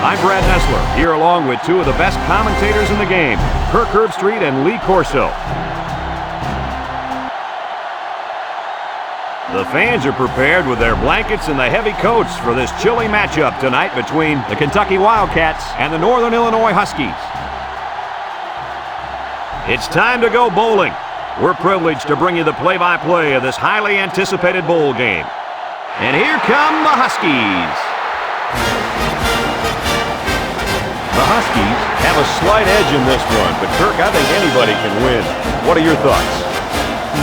I'm Brad Nessler, here along with two of the best commentators in the game, Kirk Herbstreit and Lee Corso. The fans are prepared with their blankets and the heavy coats for this chilly matchup tonight between the Kentucky Wildcats and the Northern Illinois Huskies. It's time to go bowling. We're privileged to bring you the play-by-play of this highly anticipated bowl game. And here come the Huskies. The Huskies have a slight edge in this one, but Kirk, I think anybody can win. What are your thoughts?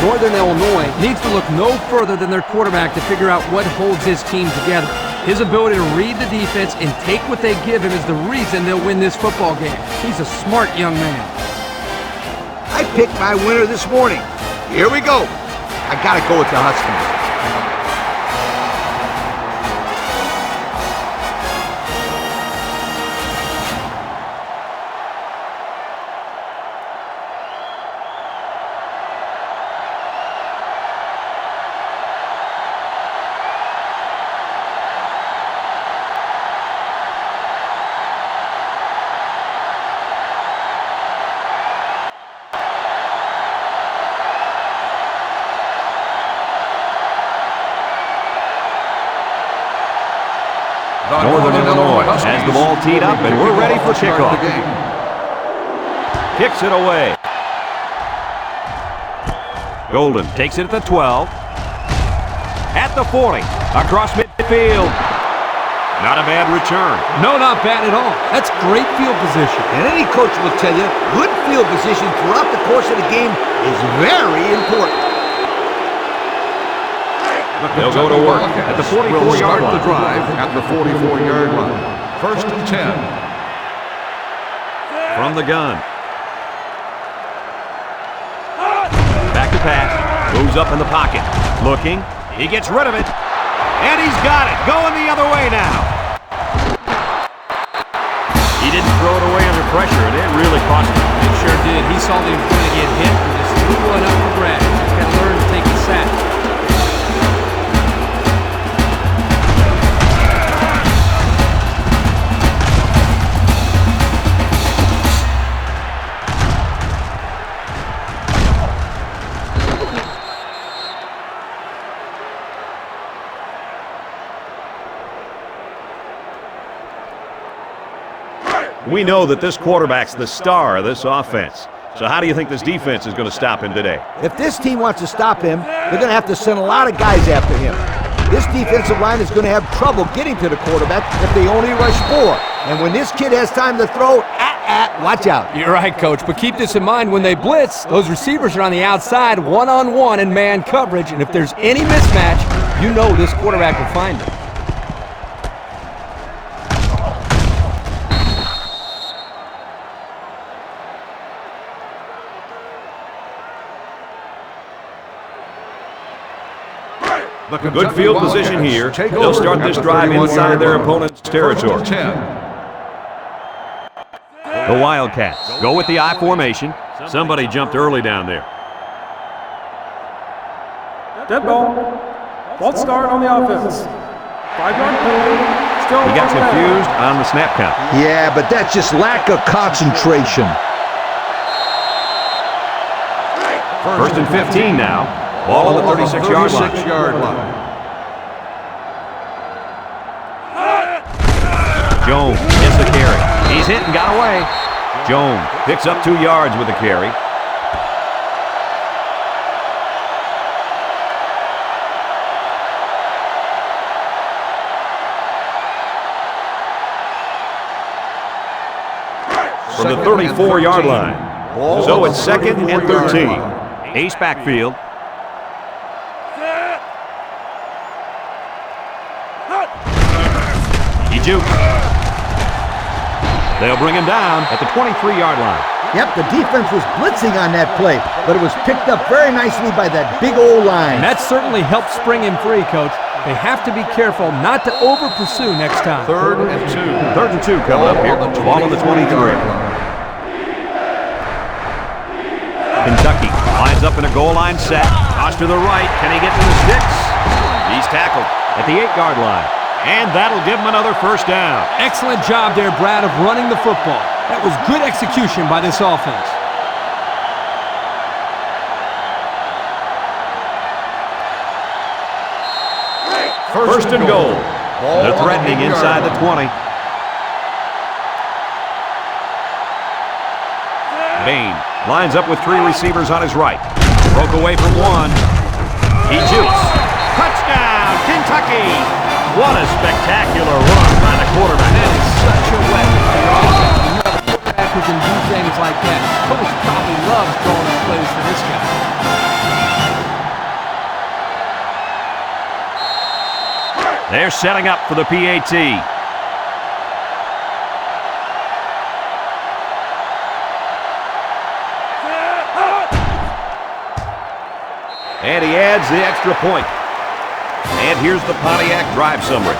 Northern Illinois needs to look no further than their quarterback to figure out what holds his team together. His ability to read the defense and take what they give him is the reason they'll win this football game. He's a smart young man. I picked my winner this morning. Here we go. I gotta go with the Huskies. Northern Illinois has the ball teed up, and we're ready for kickoff. Kicks it away. Golden takes it at the 12. At the 40. Across midfield. Not a bad return. No, not bad at all. That's great field position. And any coach will tell you, good field position throughout the course of the game is very important. They'll go to work at the 44-yard line. The drive at the 44-yard line. First and 10. From the gun. Back to pass. Moves up in the pocket. Looking. He gets rid of it. And he's got it. Going the other way now. He didn't throw it away under pressure, and it really cost him. It sure did. He saw the opponent get hit and just threw one up for grabs. He's got to learn to take the sack. We know that this quarterback's the star of this offense. So how do you think this defense is going to stop him today? If this team wants to stop him, they're going to have to send a lot of guys after him. This defensive line is going to have trouble getting to the quarterback if they only rush 4. And when this kid has time to throw, watch out. You're right, Coach, but keep this in mind. When they blitz, those receivers are on the outside, one-on-one in man coverage, and if there's any mismatch, you know this quarterback will find them. Good field position here. They'll start this drive inside their opponent's territory. The Wildcats go with the I formation. Somebody jumped early down there. Dead ball. False start on the offense. 5-yard penalty. He got confused on the snap count. Yeah, but that's just lack of concentration. First and 15 now. Ball on the 36-yard line. Jones gets the carry. He's hit and got away. Jones picks up 2 yards with the carry. From the 34-yard line. So it's 2nd and 13. Ace backfield. He jukes. They'll bring him down at the 23-yard line. Yep, the defense was blitzing on that play, but it was picked up very nicely by that big old line. And that certainly helped spring him free, Coach. They have to be careful not to over-pursue next time. Third and 2. Third and 2 coming up here. Ball on the 23. Kentucky lines up in a goal line set. Toss to the right. Can he get to the sticks? He's tackled at the 8-yard line. And that'll give him another first down. Excellent job there, Brad, of running the football. That was good execution by this offense. First and goal. They're threatening inside the 20. Bain lines up with 3 receivers on his right. Broke away from one. He jukes. Touchdown, Kentucky! What a spectacular run by the quarterback. That is such a weapon for your offense. You have a quarterback who can do things like that. Coach probably loves throwing the plays for this guy. They're setting up for the PAT. And he adds the extra point. And here's the Pontiac drive summary.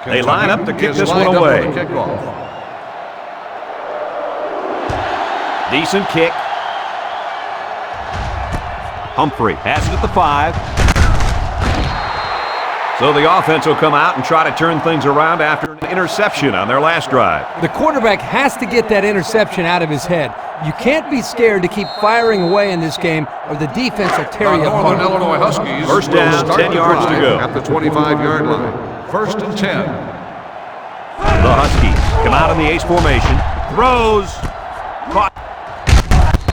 They line up to kick this one away. Decent kick. Humphrey has it at the 5. So the offense will come out and try to turn things around after an interception on their last drive. The quarterback has to get that interception out of his head. You can't be scared to keep firing away in this game, or the defense will tear you apart. Illinois Huskies First down, 10 yards to go. At the 25-yard line. First and 10. The Huskies come out in the ace formation. Throws. Caught.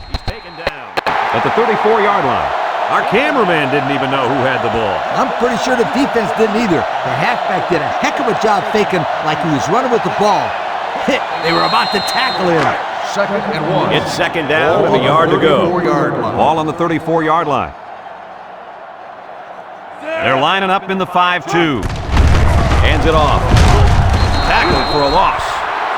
He's taken down at the 34-yard line. Our cameraman didn't even know who had the ball. I'm pretty sure the defense didn't either. The halfback did a heck of a job faking like he was running with the ball. They were about to tackle him. Second and 1. It's second down with a yard to go. 34-yard line. Ball on the 34-yard line. They're lining up in the 5-2. Hands it off. Tackled for a loss.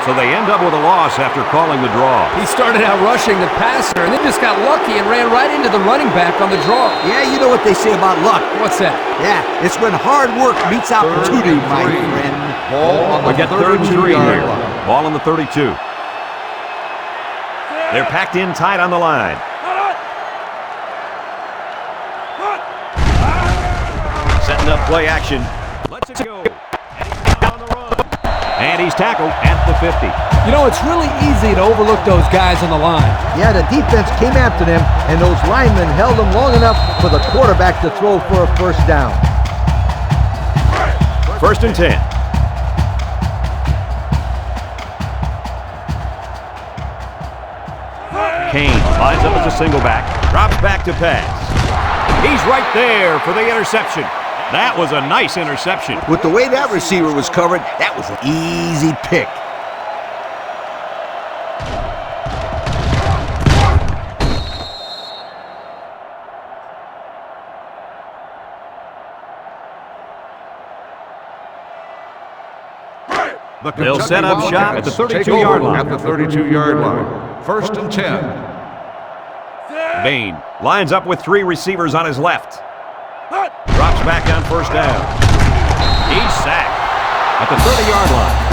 So they end up with a loss after calling the draw. He started out rushing the passer and then just got lucky and ran right into the running back on the draw. Yeah, you know what they say about luck. What's that? Yeah, it's when hard work meets opportunity, my friend. Ball on We the get third and 3 32-yard here. line. Ball on the 32. They're packed in tight on the line. Setting up play action. Let's go. And he's tackled at the 50. You know, it's really easy to overlook those guys on the line. Yeah, the defense came after them, and those linemen held them long enough for the quarterback to throw for a first down. First and 10. Kane lines up as a single back, drops back to pass. He's right there for the interception. That was a nice interception. With the way that receiver was covered, that was an easy pick. They'll set up shop at the 32-yard line. At the 32-yard line. First and 10. Bain lines up with 3 receivers on his left. Drops back on first down. He's sacked at the 30-yard line.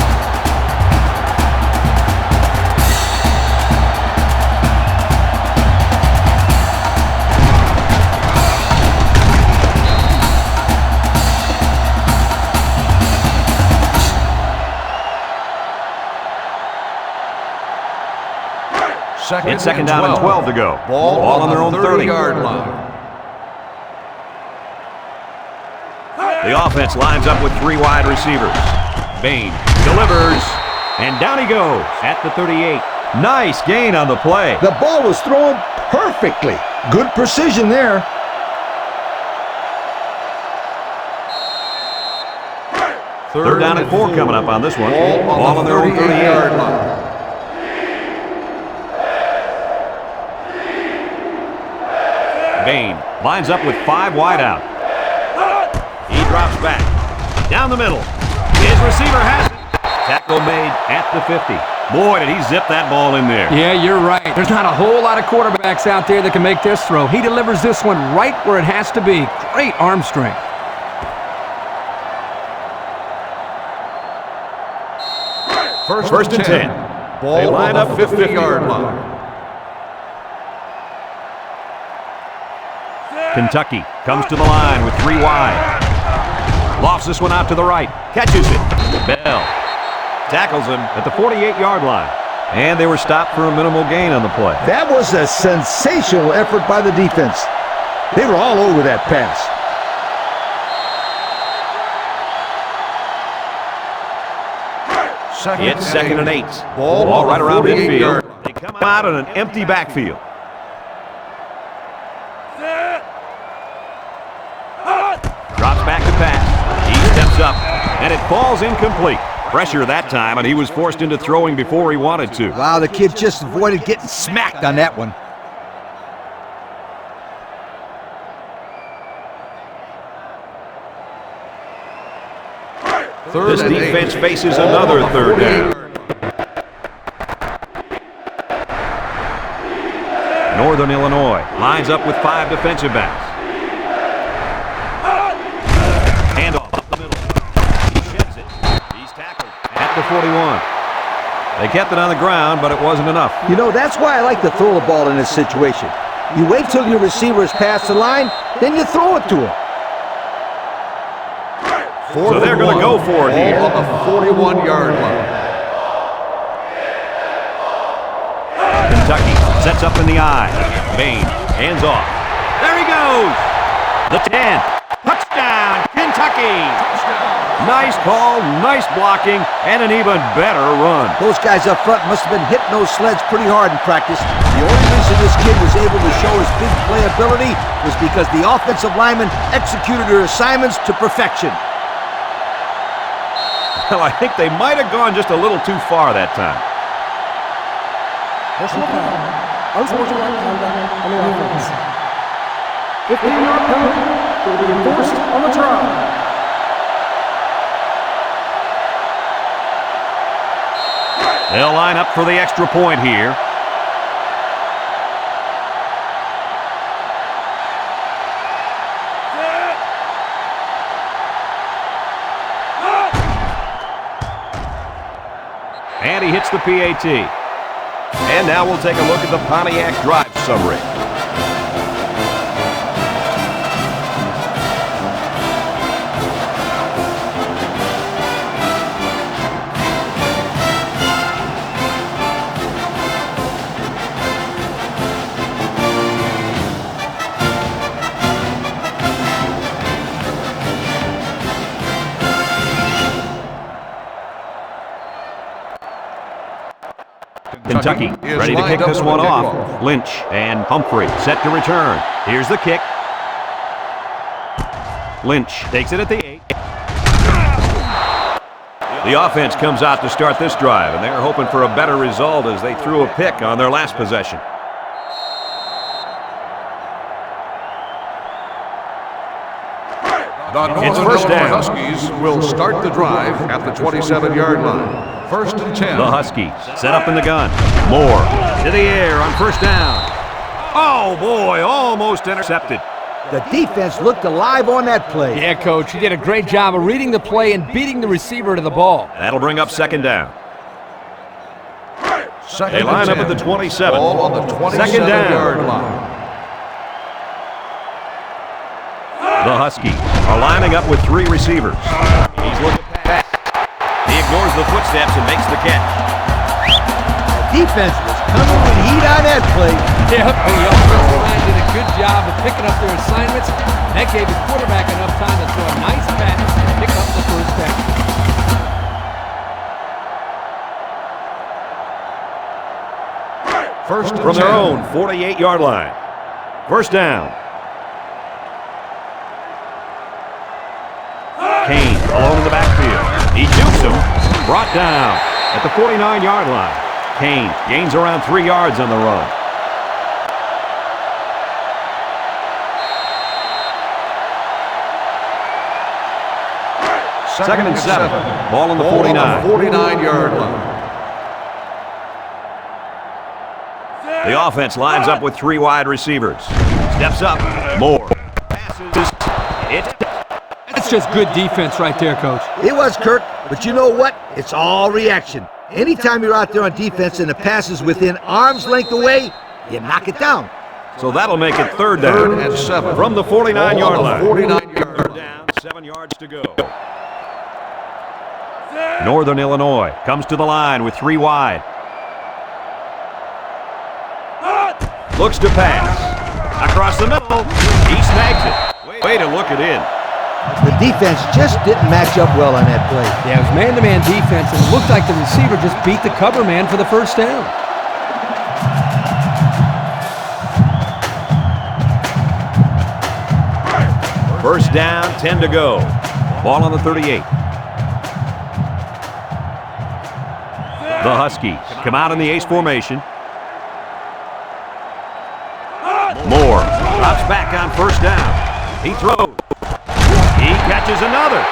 It's second down and 12 to go. Ball on their own 30-yard line. The offense lines up with 3 wide receivers. Bain delivers, and down he goes at the 38. Nice gain on the play. The ball was thrown perfectly. Good precision there. Third down and 4 coming up on this one. Ball on their own 38-yard line. Bain lines up with 5 wide out. He drops back. Down the middle. His receiver has it. Tackle made at the 50. Boy, did he zip that ball in there. Yeah, you're right. There's not a whole lot of quarterbacks out there that can make this throw. He delivers this one right where it has to be. Great arm strength. First and 10. Ball They line on up the 50-yard 50-yard line. Kentucky comes to the line with 3 wide. Lofts this one out to the right. Catches it. Bell tackles him at the 48-yard line. And they were stopped for a minimal gain on the play. That was a sensational effort by the defense. They were all over that pass. It's 2nd and 8. Ball right around 48 midfield. yard. They come out in an empty backfield. Drops back to pass. He steps up, and it falls incomplete. Pressure that time, and he was forced into throwing before he wanted to. Wow, the kid just avoided getting smacked on that one. This defense faces another 3rd down. Northern Illinois lines up with 5 defensive backs. Handoff up the middle. He sheds it. He's tackled at the 41. They kept it on the ground, but it wasn't enough. You know, that's why I like to throw the ball in this situation. You wait till your receiver is past the line, then you throw it to him. So they're going to go for it here. Ball on the 41-yard line. Kentucky sets up in the eye. Bain hands off. There he goes. The 10. Touchdown, Kentucky. Nice call, nice blocking, and an even better run. Those guys up front must have been hitting those sleds pretty hard in practice. The only reason this kid was able to show his big playability was because the offensive linemen executed their assignments to perfection. Well, I think they might have gone just a little too far that time. Personal foul. Unsportsmanlike conduct on the offense. 15-yard penalty will be enforced on the try. They'll line up for the extra point here. And he hits the PAT. And now we'll take a look at the Pontiac drive summary. Kentucky ready to kick this one off. Lynch and Humphrey set to return. Here's the kick. Lynch takes it at the 8. The offense comes out to start this drive, and they're hoping for a better result as they threw a pick on their last possession. It's first down. Huskies will start the drive at the 27-yard line. 1st and 10. The Huskies set up in the gun. Moore to the air on first down. Oh, boy, almost intercepted. The defense looked alive on that play. Yeah, Coach, he did a great job of reading the play and beating the receiver to the ball. That'll bring up 2nd down. Second They line and up at 10. the 27. Ball on the 27-yard line. The Huskies are lining up with 3 receivers. He's looking pass. He ignores the footsteps and makes the catch. The defense was coming with heat on that play. Yep, and the offensive line did a good job of picking up their assignments. That gave the quarterback enough time to throw a nice pass and pick up the first down. First and From their 10. own 48-yard line. First down. Kane alone in the backfield. He jukes him. Brought down at the 49-yard line. Kane gains around 3 yards on the run. Second and 7. Ball on the 49. 49-yard line. The offense lines up with 3 wide receivers. Steps up. Moore. Passes. That's just good defense right there, Coach. It was, Kirk, but you know what? It's all reaction. Anytime you're out there on defense and the pass is within arm's length away, you knock it down. So that'll make it third down. 3rd and 7. From the 49-yard line. 49-yard Third down, 7 yards to go. Northern Illinois comes to the line with 3 wide. Looks to pass. Across the middle. He snags it. Way to look it in. The defense just didn't match up well on that play. Yeah, it was man-to-man defense, and it looked like the receiver just beat the cover man for the first down. First down, 10 to go. Ball on the 38. The Huskies come out in the ace formation. Moore drops back on first down. He throws. He catches another.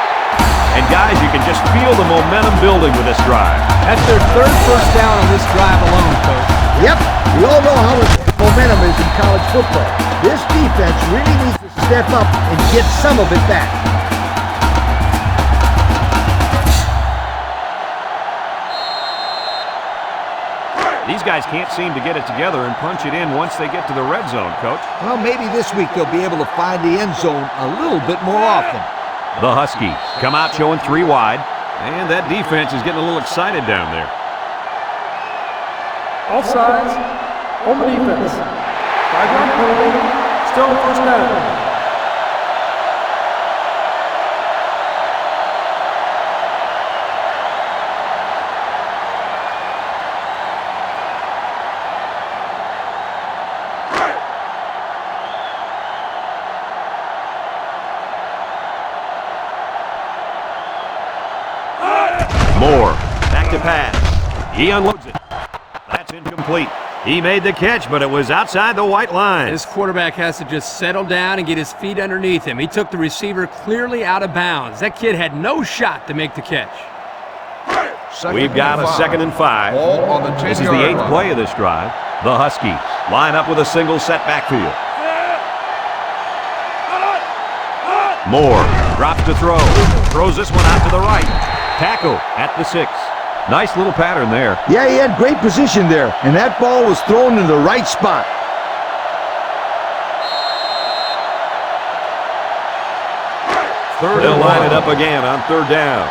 And guys, you can just feel the momentum building with this drive. That's their 3rd first down on this drive alone, Coach. Yep, we all know how much momentum is in college football. This defense really needs to step up and get some of it back. These guys can't seem to get it together and punch it in once they get to the red zone, Coach. Well, maybe this week they'll be able to find the end zone a little bit more often. The Huskies come out showing 3 wide, and that defense is getting a little excited down there. Offsides on the defense. 5-yard penalty. Still first down. Moore, back to pass. He unloads it. That's incomplete. He made the catch, but it was outside the white line. This quarterback has to just settle down and get his feet underneath him. He took the receiver clearly out of bounds. That kid had no shot to make the catch. We've got a 2nd and 5. Ball on the 10-yard This is the 8th play of this drive. The Huskies line up with a single set backfield. Moore drops to throw. Throws this one out to the right. Tackle at the 6. Nice little pattern there. Yeah, he had great position there, and that ball was thrown in the right spot. They'll line it up again on 3rd down.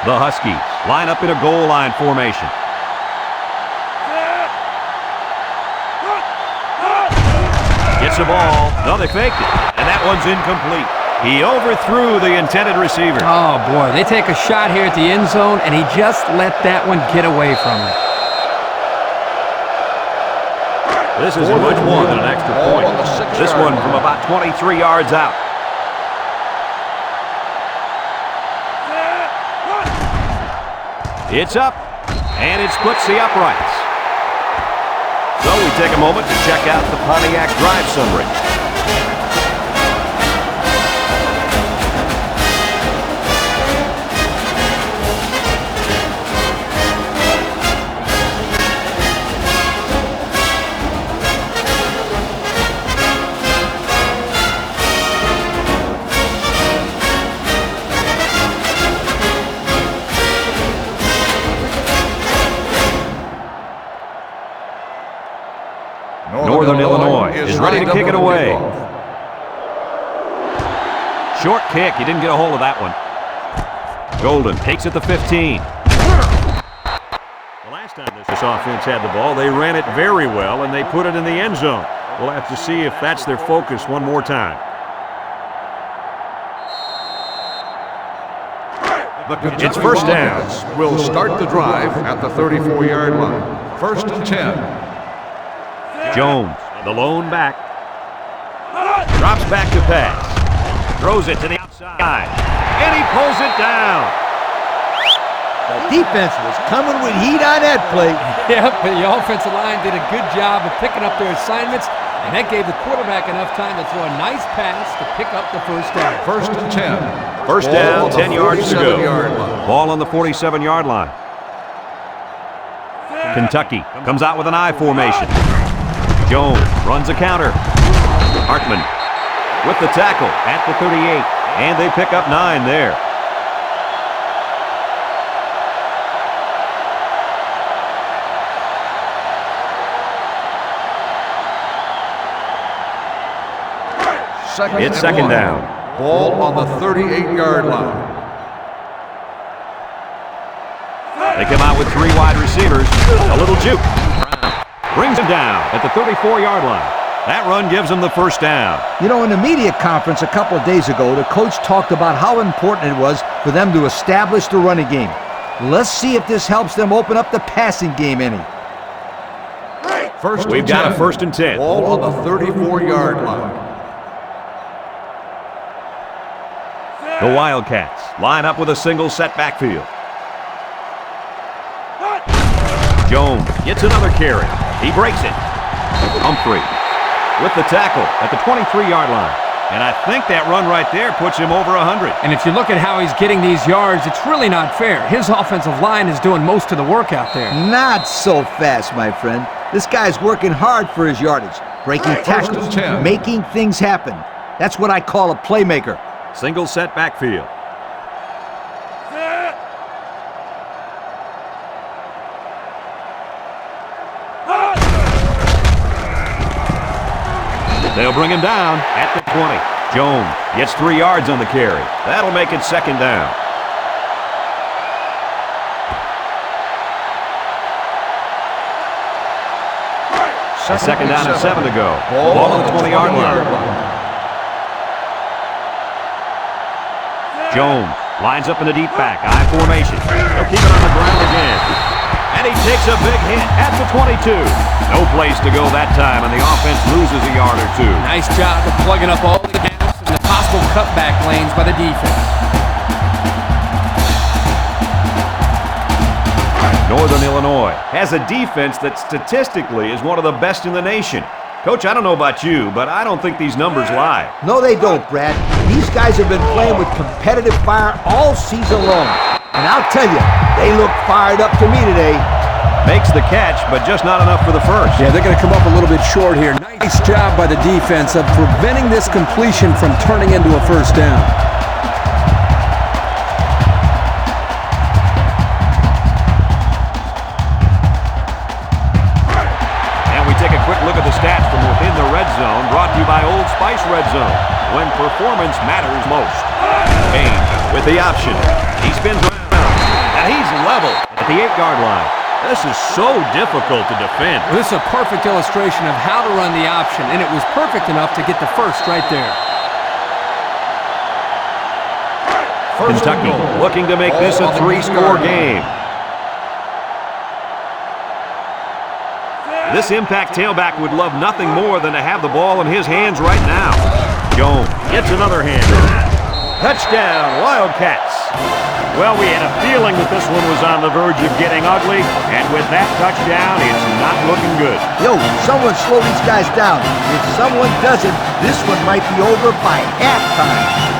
The Huskies line up in a goal line formation. Gets the ball. No, they faked it, and that one's incomplete. He overthrew the intended receiver. Oh, boy. They take a shot here at the end zone, and he just let that one get away from him. This is much more than an extra point. This one from about 23 yards out. It's up, and it splits the uprights. So we take a moment to check out the Pontiac drive summary. Northern Illinois is ready to kick it away. Short kick. He didn't get a hold of that one. Golden takes it to 15. The last time this offense had the ball, they ran it very well, and they put it in the end zone. We'll have to see if that's their focus one more time. It's first down. Will start the drive at the 34-yard line. 1st and 10. Jones, the lone back. Drops back to pass. Throws it to the outside. And he pulls it down. The defense was coming with heat on that play. Yeah, but the offensive line did a good job of picking up their assignments And that gave the quarterback enough time to throw a nice pass to pick up the first down. First and 10. First down, 10 yards to go. 47-yard line. Ball on the 47-yard line. Kentucky comes out with an I formation. Jones runs a counter. Hartman with the tackle at the 38. And they pick up 9 there. It's second down. Ball on the 38-yard line. They come out with 3 wide receivers. A little juke. Brings him down at the 34-yard line. That run gives them the first down. You know, in the media conference a couple of days ago, the coach talked about how important it was for them to establish the running game. Let's see if this helps them open up the passing game any. We've got a first and 10. Ball on the 34-yard line. The Wildcats line up with a single set backfield. Jones gets another carry. He breaks it. Humphrey with the tackle at the 23-yard line. And I think that run right there puts him over 100. And if you look at how he's getting these yards, it's really not fair. His offensive line is doing most of the work out there. Not so fast, my friend. This guy's working hard for his yardage, breaking tackles, making things happen. That's what I call a playmaker. Single set backfield. They'll bring him down at the 20. Jones gets 3 yards on the carry. That'll make it second down. Second down and 7 to go. Ball on the 20-yard line. Jones lines up in the deep back. I formation. They'll keep it on the ground again. And he takes a big hit at the 22. No place to go that time, and the offense loses a yard or 2. Nice job of plugging up all the gaps and the possible cutback lanes by the defense. Northern Illinois has a defense that statistically is one of the best in the nation. Coach, I don't know about you, but I don't think these numbers lie. No, they don't, Brad. These guys have been playing with competitive fire all season long. And I'll tell you, they look fired up to me today. Makes the catch, but just not enough for the first. Yeah, they're going to come up a little bit short here. Nice job by the defense of preventing this completion from turning into a first down. And we take a quick look at the stats from within the red zone, brought to you by Old Spice Red Zone, when performance matters most. Kane with the option. He spins around. And he's level at the 8-yard line. This is so difficult to defend. Well, this is a perfect illustration of how to run the option, and it was perfect enough to get the first right there. Kentucky looking to make this a 3-score game. This impact tailback would love nothing more than to have the ball in his hands right now. Jones gets another hander. Touchdown, Wildcats. Well, we had a feeling that this one was on the verge of getting ugly, and with that touchdown, it's not looking good. Yo, someone slow these guys down. If someone doesn't, this one might be over by halftime.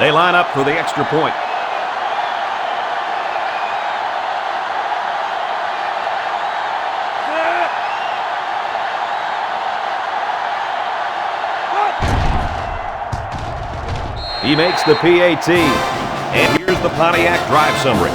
They line up for the extra point. He makes the PAT. And here's the Pontiac drive summary.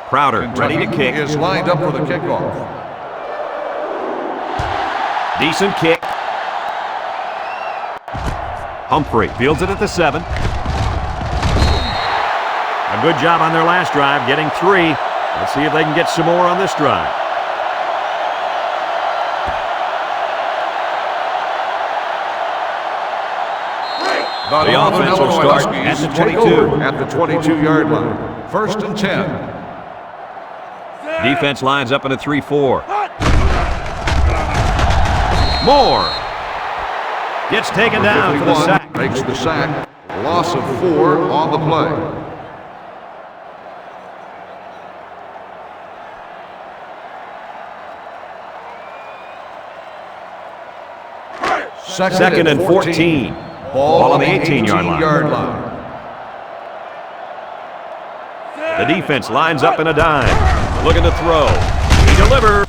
Crowder ready to kick. Is lined up for the kickoff. Decent kick. Humphrey fields it at the 7. A A good job on their last drive, getting 3. Let's see if they can get some more on this drive. The offense will start at the 22. At the 22-yard line. First and 10. Defense lines up in a 3-4. Moore gets taken down for the sack. Makes the sack. Loss of 4 on the play. Second and 14. Ball on the 18-yard line. The defense lines up in a dime. Looking to throw. He delivers.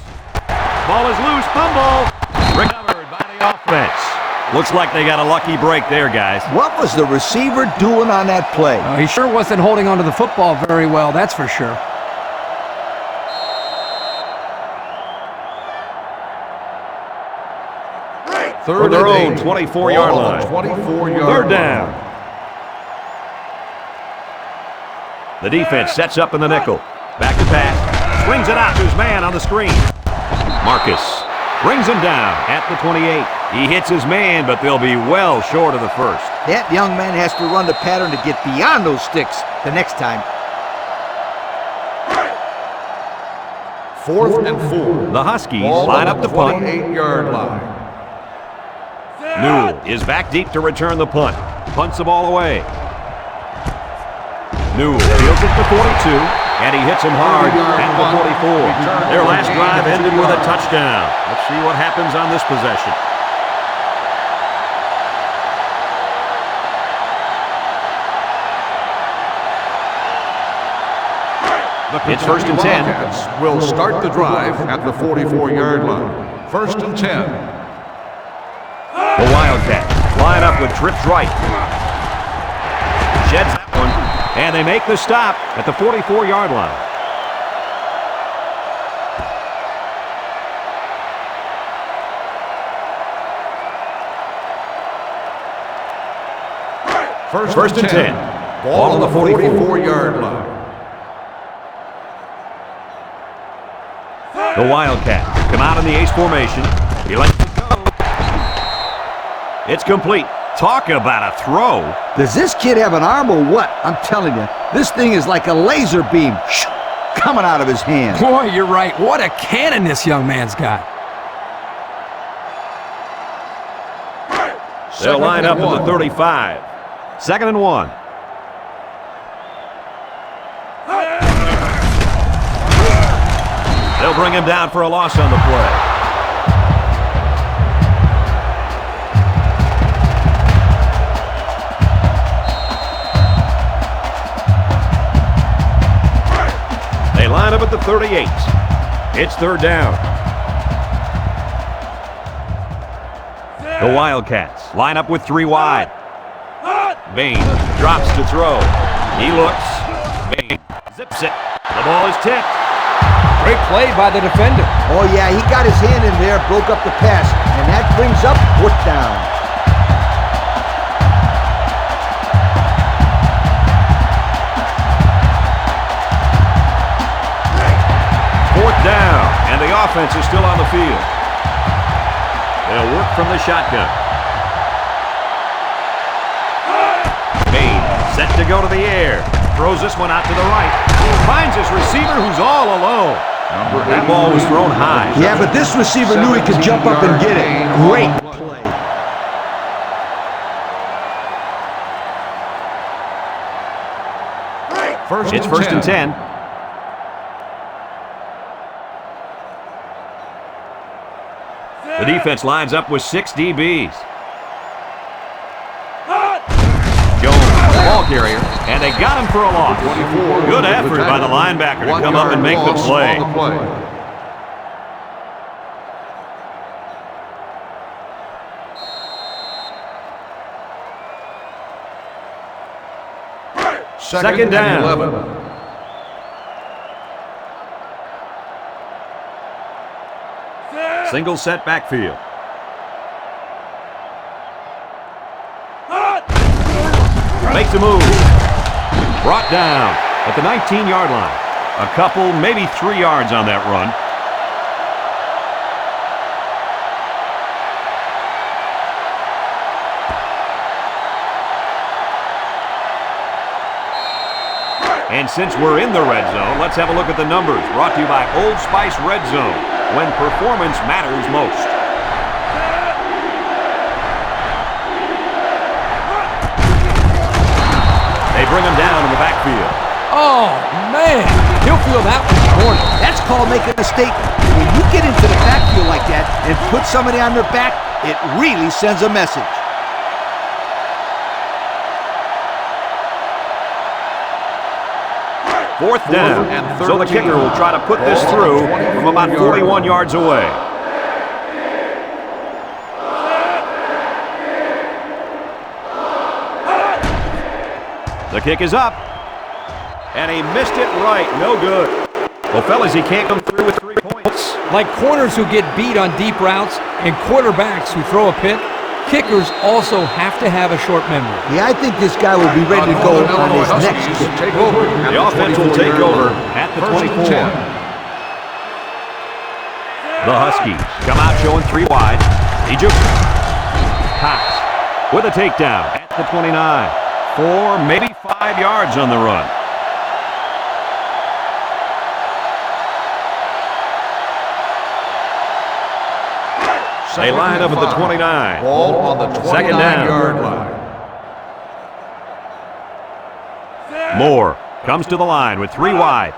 Ball is loose. Fumble. Recovered by the offense. Looks like they got a lucky break there, guys. What was the receiver doing on that play? He sure wasn't holding onto the football very well, that's for sure. For their own 24-yard line. 24-yard Third down. The defense sets up in the nickel. Back to pass. Swings it out to his man on the screen. Marcus brings him down at the 28. He hits his man, but they'll be well short of the first. That young man has to run the pattern to get beyond those sticks the next time. Fourth and 4. The Huskies line up the punt. 28-yard line. Newell is back deep to return the punt. Punts the ball away. Newell fields it to 42, and he hits him hard at the 44. Their last drive ended with a touchdown. Let's see what happens on this possession. It's first and 10. Will start the drive at the 44-yard line. First and 10. The Wildcats line up with trips right. Sheds that one, and they make the stop at the 44-yard line. First and 10. Ball on the 44-yard line. The Wildcats come out in the ace formation. He lets it go. It's complete. Talk about a throw. Does this kid have an arm or what? I'm telling you, this thing is like a laser beam coming out of his hand. Boy, you're right. What a cannon this young man's got. They'll line up at the 35. Second and 1. They'll bring him down for a loss on the play. They line up at the 38. It's third down. The Wildcats line up with 3 wide. Bain drops to throw. He looks. Bain zips it. The ball is tipped. Great play by the defender. Oh, yeah, he got his hand in there, broke up the pass, and that brings up fourth down. Fourth down, and the offense is still on the field. They'll work from the shotgun. Bain set to go to the air. Throws this one out to the right. Finds his receiver who's all alone. That ball was thrown high. Yeah, but this receiver knew he could jump up and get it. Great play. It's first and 10. The defense lines up with 6 DBs. Jones, the ball carrier, and they got him for a loss. Good effort by the linebacker to come up and make the play. Second down. 11. Single set backfield. Makes a move. Brought down at the 19-yard line. A couple, maybe 3 yards on that run. And since we're in the red zone, let's have a look at the numbers. Brought to you by Old Spice Red Zone, when performance matters most. They bring him down in the backfield. Oh, man. He'll feel that one this morning. That's called making a statement. When you get into the backfield like that and put somebody on their back, it really sends a message. Fourth down, so the kicker will try to put this through from about 41 yards away. The kick is up, and he missed it right, no good. Well, fellas, he can't come through with 3 points. Like corners who get beat on deep routes and quarterbacks who throw a pick, kickers also have to have a short memory. Yeah, I think this guy will be ready to go on his next kick. The offense will take over at the 24. The Huskies come out showing 3 wide. Egypt. Cox with a takedown at the 29. 4, maybe 5 yards on the run. They line up at the 29. Ball on the 29-yard line. Moore comes to the line with 3 wide.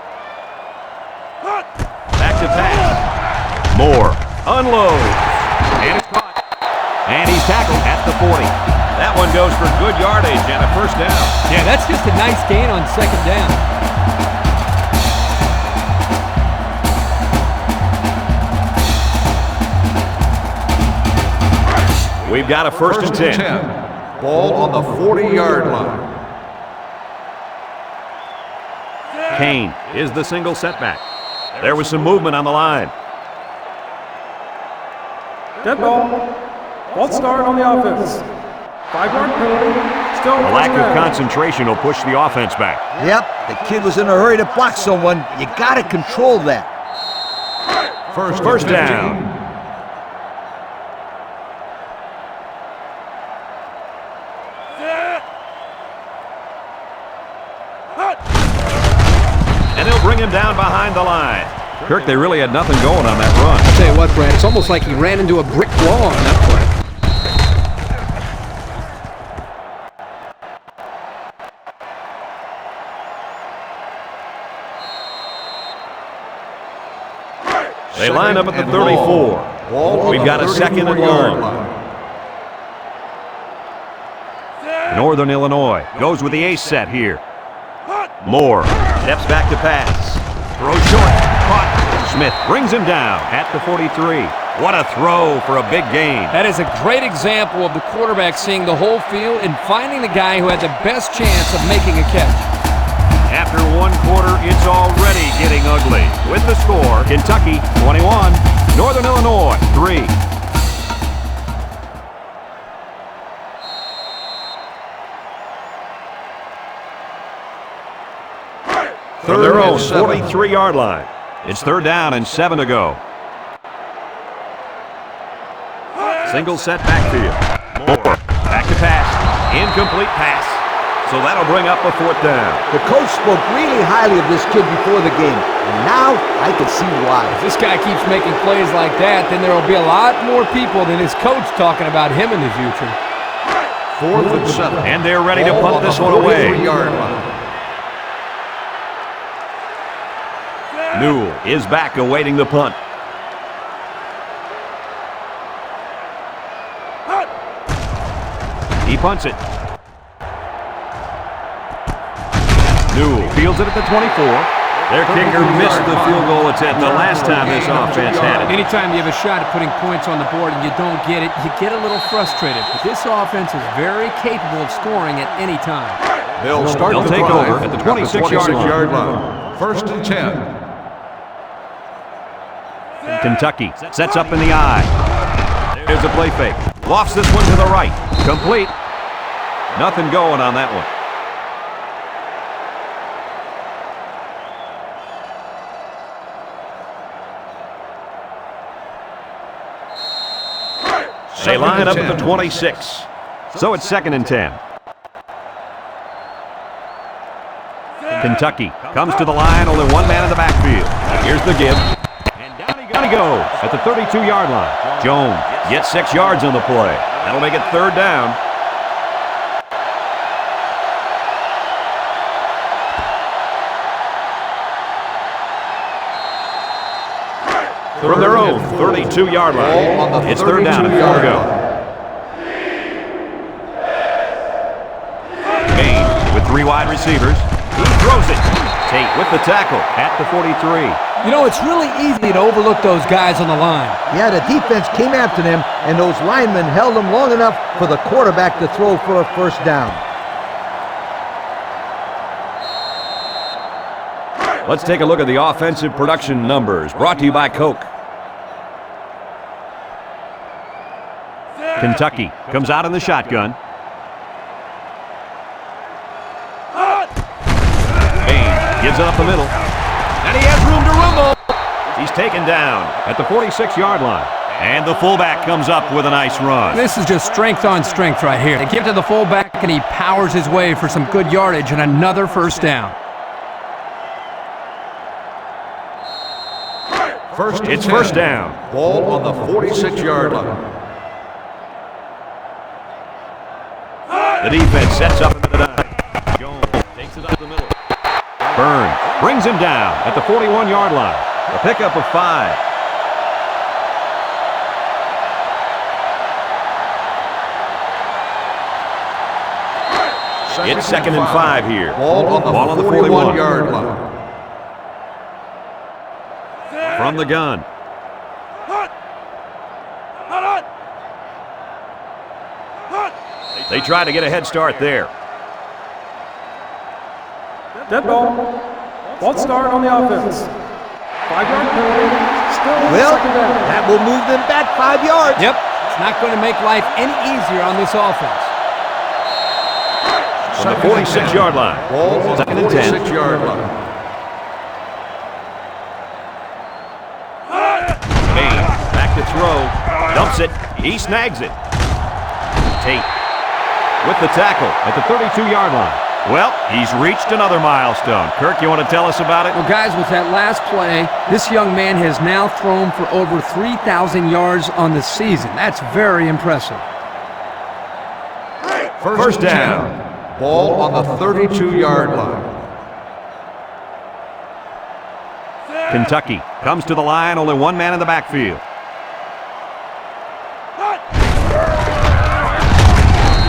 Back to pass. Moore unloads. And it's caught. And he's tackled at the 40. That one goes for good yardage and a first down. Yeah, that's just a nice gain on second down. We've got a first and 10. Ball on the 40-yard line. Kane is the single setback. There was some movement on the line. Dead ball. False start on the offense. 5-yard penalty. Still A lack of first down. concentration will push the offense back. Yep, the kid was in a hurry to block someone. You got to control that. First down. And they'll bring him down behind the line. Kirk, they really had nothing going on that run. I'll tell you what, Brad, it's almost like he ran into a brick wall on that play. They line up at the 34. We've got a second and long. Northern Illinois goes with the ace set here. Moore steps back to pass. Throw short. Caught. Smith brings him down at the 43. What a throw for a big gain. That is a great example of the quarterback seeing the whole field and finding the guy who had the best chance of making a catch. After 1 quarter, it's already getting ugly. With the score, Kentucky 21, Northern Illinois 3. From their own 43-yard line. It's 3rd down and 7 to go. Single set backfield. Moore back to pass. Incomplete pass. So that'll bring up a 4th down. The coach spoke really highly of this kid before the game, and now I can see why. If this guy keeps making plays like that, then there will be a lot more people than his coach talking about him in the future. 4th and 7. And they're ready to punt this one away. 43-yard line. Newell is back awaiting the punt. He punts it. Newell fields it at the 24. Their kicker missed the field goal attempt the last time this offense had it. Anytime you have a shot at putting points on the board and you don't get it, you get a little frustrated. But this offense is very capable of scoring at any time. They'll take over at the 26-yard line. 1st and 10. Kentucky sets up in the eye. There's a play fake. Lofts this one to the right. Complete. Nothing going on that one. They line up at the 10. 26. So it's 2nd and 10. Kentucky comes to the line, only one man in the backfield. Here's the give. And down he goes at the 32-yard line. Jones gets 6 yards on the play. That'll make it 3rd down. From their own 32-yard line, it's 3rd down and 4 to go. Kane with 3 wide receivers. He throws it. Tate with the tackle at the 43. You know, it's really easy to overlook those guys on the line. Yeah, the defense came after them, and those linemen held them long enough for the quarterback to throw for a 1st down. Let's take a look at the offensive production numbers, brought to you by Coke. Kentucky comes out in the shotgun. Bain gives it up the middle. And he has room to rumble. He's taken down at the 46-yard line. And the fullback comes up with a nice run. This is just strength on strength right here. They give to the fullback, and he powers his way for some good yardage and another 1st down. It's 1st down. Ball on the 46-yard line. The defense sets up into the dime. Jones takes it up the middle. Burns brings him down at the 41-yard line. A pickup of 5. It's 2nd and 5 here. Ball on the 41-yard line. From the gun. They try to get a head start there. Dead ball. False start on the offense. 5-yard penalty. Still Well, 2nd down. that will move them back 5 yards. Yep, it's not going to make life any easier on this offense. From the 46-yard line. Ball on the 2nd and 10. 46-yard line. Bain back to throw. Dumps it. He snags it. Tate with the tackle at the 32-yard line. Well, he's reached another milestone. Kirk, you want to tell us about it? Well, guys, with that last play, this young man has now thrown for over 3,000 yards on the season. That's very impressive. First down. Ball on the 32-yard line. Kentucky comes to the line, only one man in the backfield.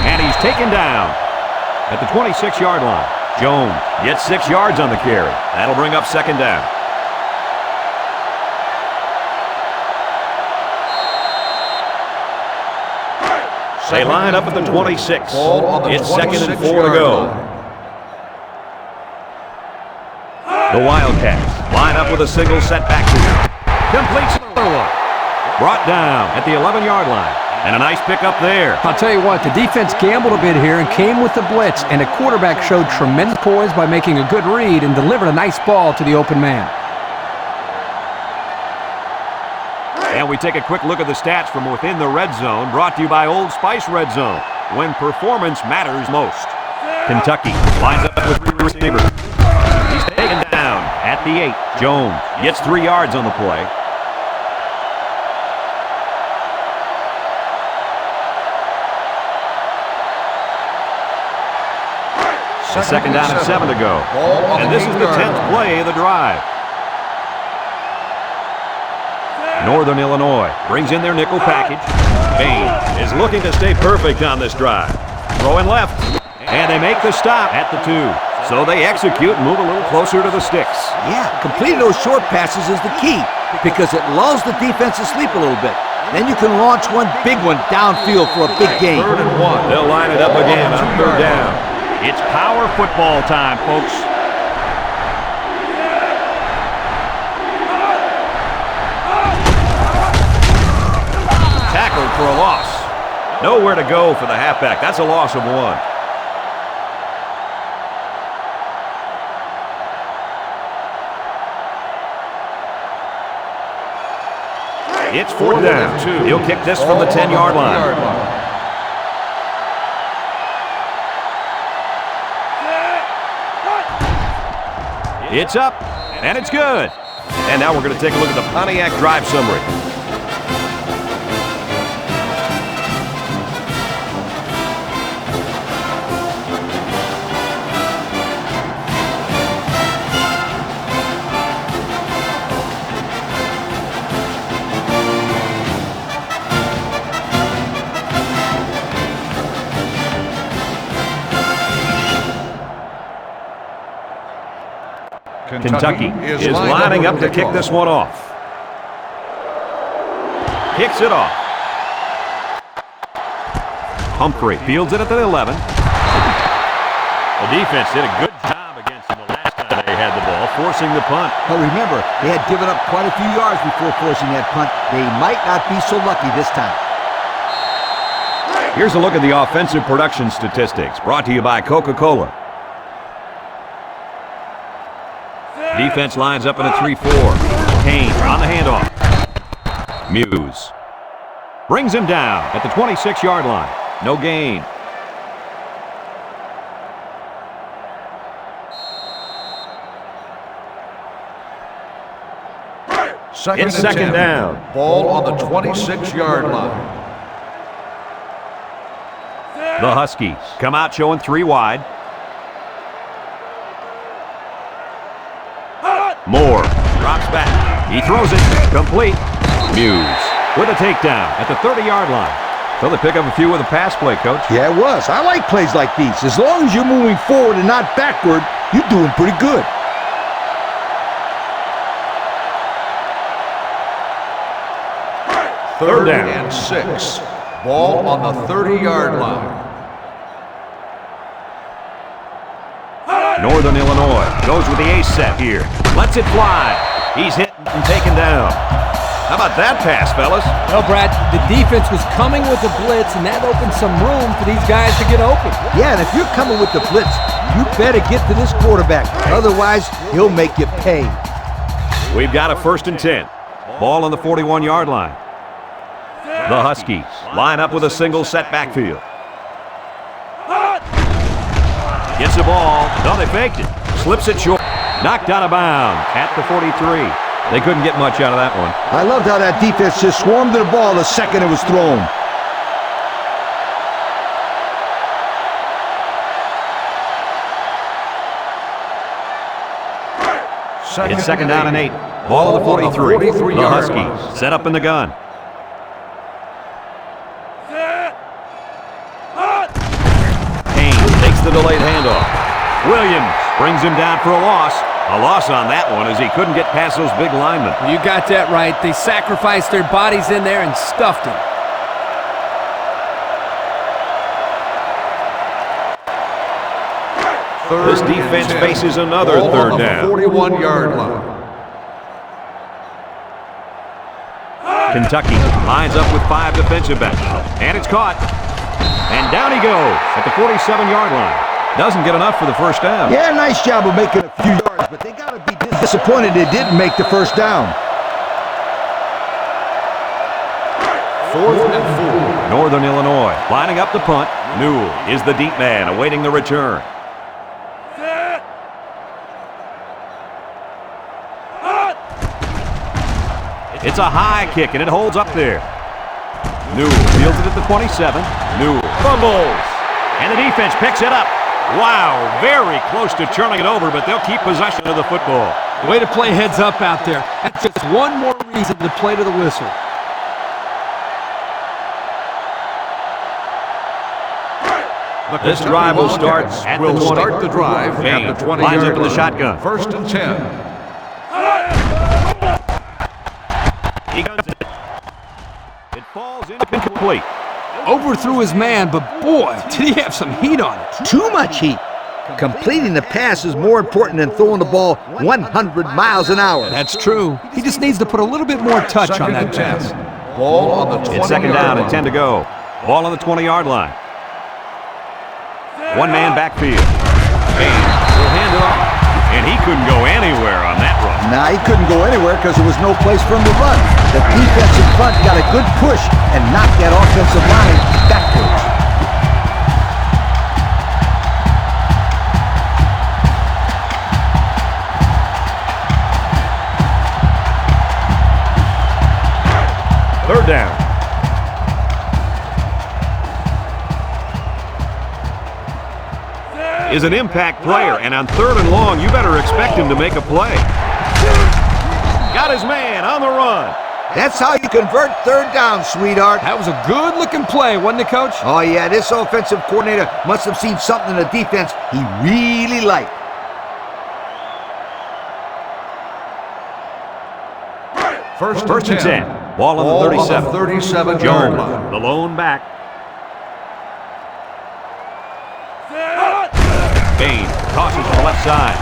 And he's taken down at the 26-yard line. Jones gets 6 yards on the carry. That'll bring up 2nd down. They line up at the 26. Ball on the It's 2nd and 4 to 26-yard go. line. The Wildcats line up with a single set back to him. Completes another one. Brought down at the 11-yard line. And a nice pickup there. I'll tell you what, the defense gambled a bit here and came with the blitz, and the quarterback showed tremendous poise by making a good read and delivered a nice ball to the open man. And we take a quick look at the stats from within the red zone, brought to you by Old Spice Red Zone, when performance matters most. Kentucky lines up with 3 receivers. He's taken down at the 8. Jones gets 3 yards on the play. A 2nd down and 7 to go. And this is the 10th play of the drive. Northern Illinois brings in their nickel package. Bain is looking to stay perfect on this drive. Throwing left. And they make the stop at the 2. So they execute and move a little closer to the sticks. Yeah, completing those short passes is the key because it lulls the defense to sleep a little bit. Then you can launch one big one downfield for a big gain. 3rd and 1. They'll line it up again on 3rd down. It's power football time, folks. Tackled for a loss. Nowhere to go for the halfback. That's a loss of 1. It's 4th down. He'll kick this from the 10-yard line. It's up, and it's good. And now we're going to take a look at the Pontiac drive summary. Kentucky is lining up to kick this one off. Kicks it off. Humphrey fields it at the 11. The defense did a good job against them the last time they had the ball, forcing the punt. But remember, they had given up quite a few yards before forcing that punt. They might not be so lucky this time. Here's a look at the offensive production statistics, brought to you by Coca-Cola. Defense lines up in a 3-4. Kane on the handoff. Muse brings him down at the 26-yard line. No gain. It's second down. Ball on the 26-yard line. The Huskies come out showing 3 wide. Moore drops back. He throws it. Complete. Muse with a takedown at the 30-yard line. So they pick up a few with a pass play, Coach. Yeah, it was. I like plays like these. As long as you're moving forward and not backward, you're doing pretty good. Third and 6. Ball on the 30-yard line. Northern Illinois goes with the ace set here. Lets it fly. He's hit and taken down. How about that pass, fellas? Well, Brad, the defense was coming with the blitz, and that opened some room for these guys to get open. Yeah, and if you're coming with the blitz, you better get to this quarterback. Otherwise, he'll make you pay. We've got a 1st and 10. Ball on the 41-yard line. The Huskies line up with a single set backfield. Gets the ball. No, they faked it. Slips it short. Knocked out of bounds at the 43. They couldn't get much out of that one. I loved how that defense just swarmed to the ball the second it was thrown. It's second down and 8. Ball on the 43. The Huskies set up in the gun. The delayed handoff. Williams brings him down for a loss. A loss on that one as he couldn't get past those big linemen. You got that right. They sacrificed their bodies in there and stuffed him. This defense faces another third down. 41-yard line. Kentucky lines up with 5 defensive backs. And it's caught. And down he goes at the 47-yard line. Doesn't get enough for the 1st down. Yeah, nice job of making a few yards, but they got to be disappointed they didn't make the 1st down. 4th and 4. Northern Illinois lining up the punt. Newell is the deep man awaiting the return. It's a high kick, and it holds up there. Newell fields it at the 27. Newell fumbles, and the defense picks it up. Wow, very close to turning it over, but they'll keep possession of the football. Way to play heads up out there. That's just one more reason to play to the whistle. This drive will start at the 20. Start the drive at the 20. Lines up in the shotgun. 1st and 10. He guns it. It falls incomplete. Overthrew his man, but boy, did he have some heat on it. Too much heat. Completing the pass is more important than throwing the ball 100 miles an hour. That's true. He just needs to put a little bit more touch on that pass. Ball on the 20. It's second down and 10 to go. Ball on the 20-yard line. One-man backfield. Kane will hand it off. And he couldn't go anywhere on that run. Nah, he couldn't go anywhere because there was no place for him to run. The defense in front got a good push and knocked that offensive line backwards. Third down. Is an impact player, and on 3rd and long, you better expect him to make a play. Got his man on the run. That's how you convert 3rd down, sweetheart. That was a good-looking play, wasn't it, Coach? Oh, yeah, this offensive coordinator must have seen something in the defense he really liked. First and 10. Ball on the 37. 37-yard line. The lone back. Bain tosses to the left side.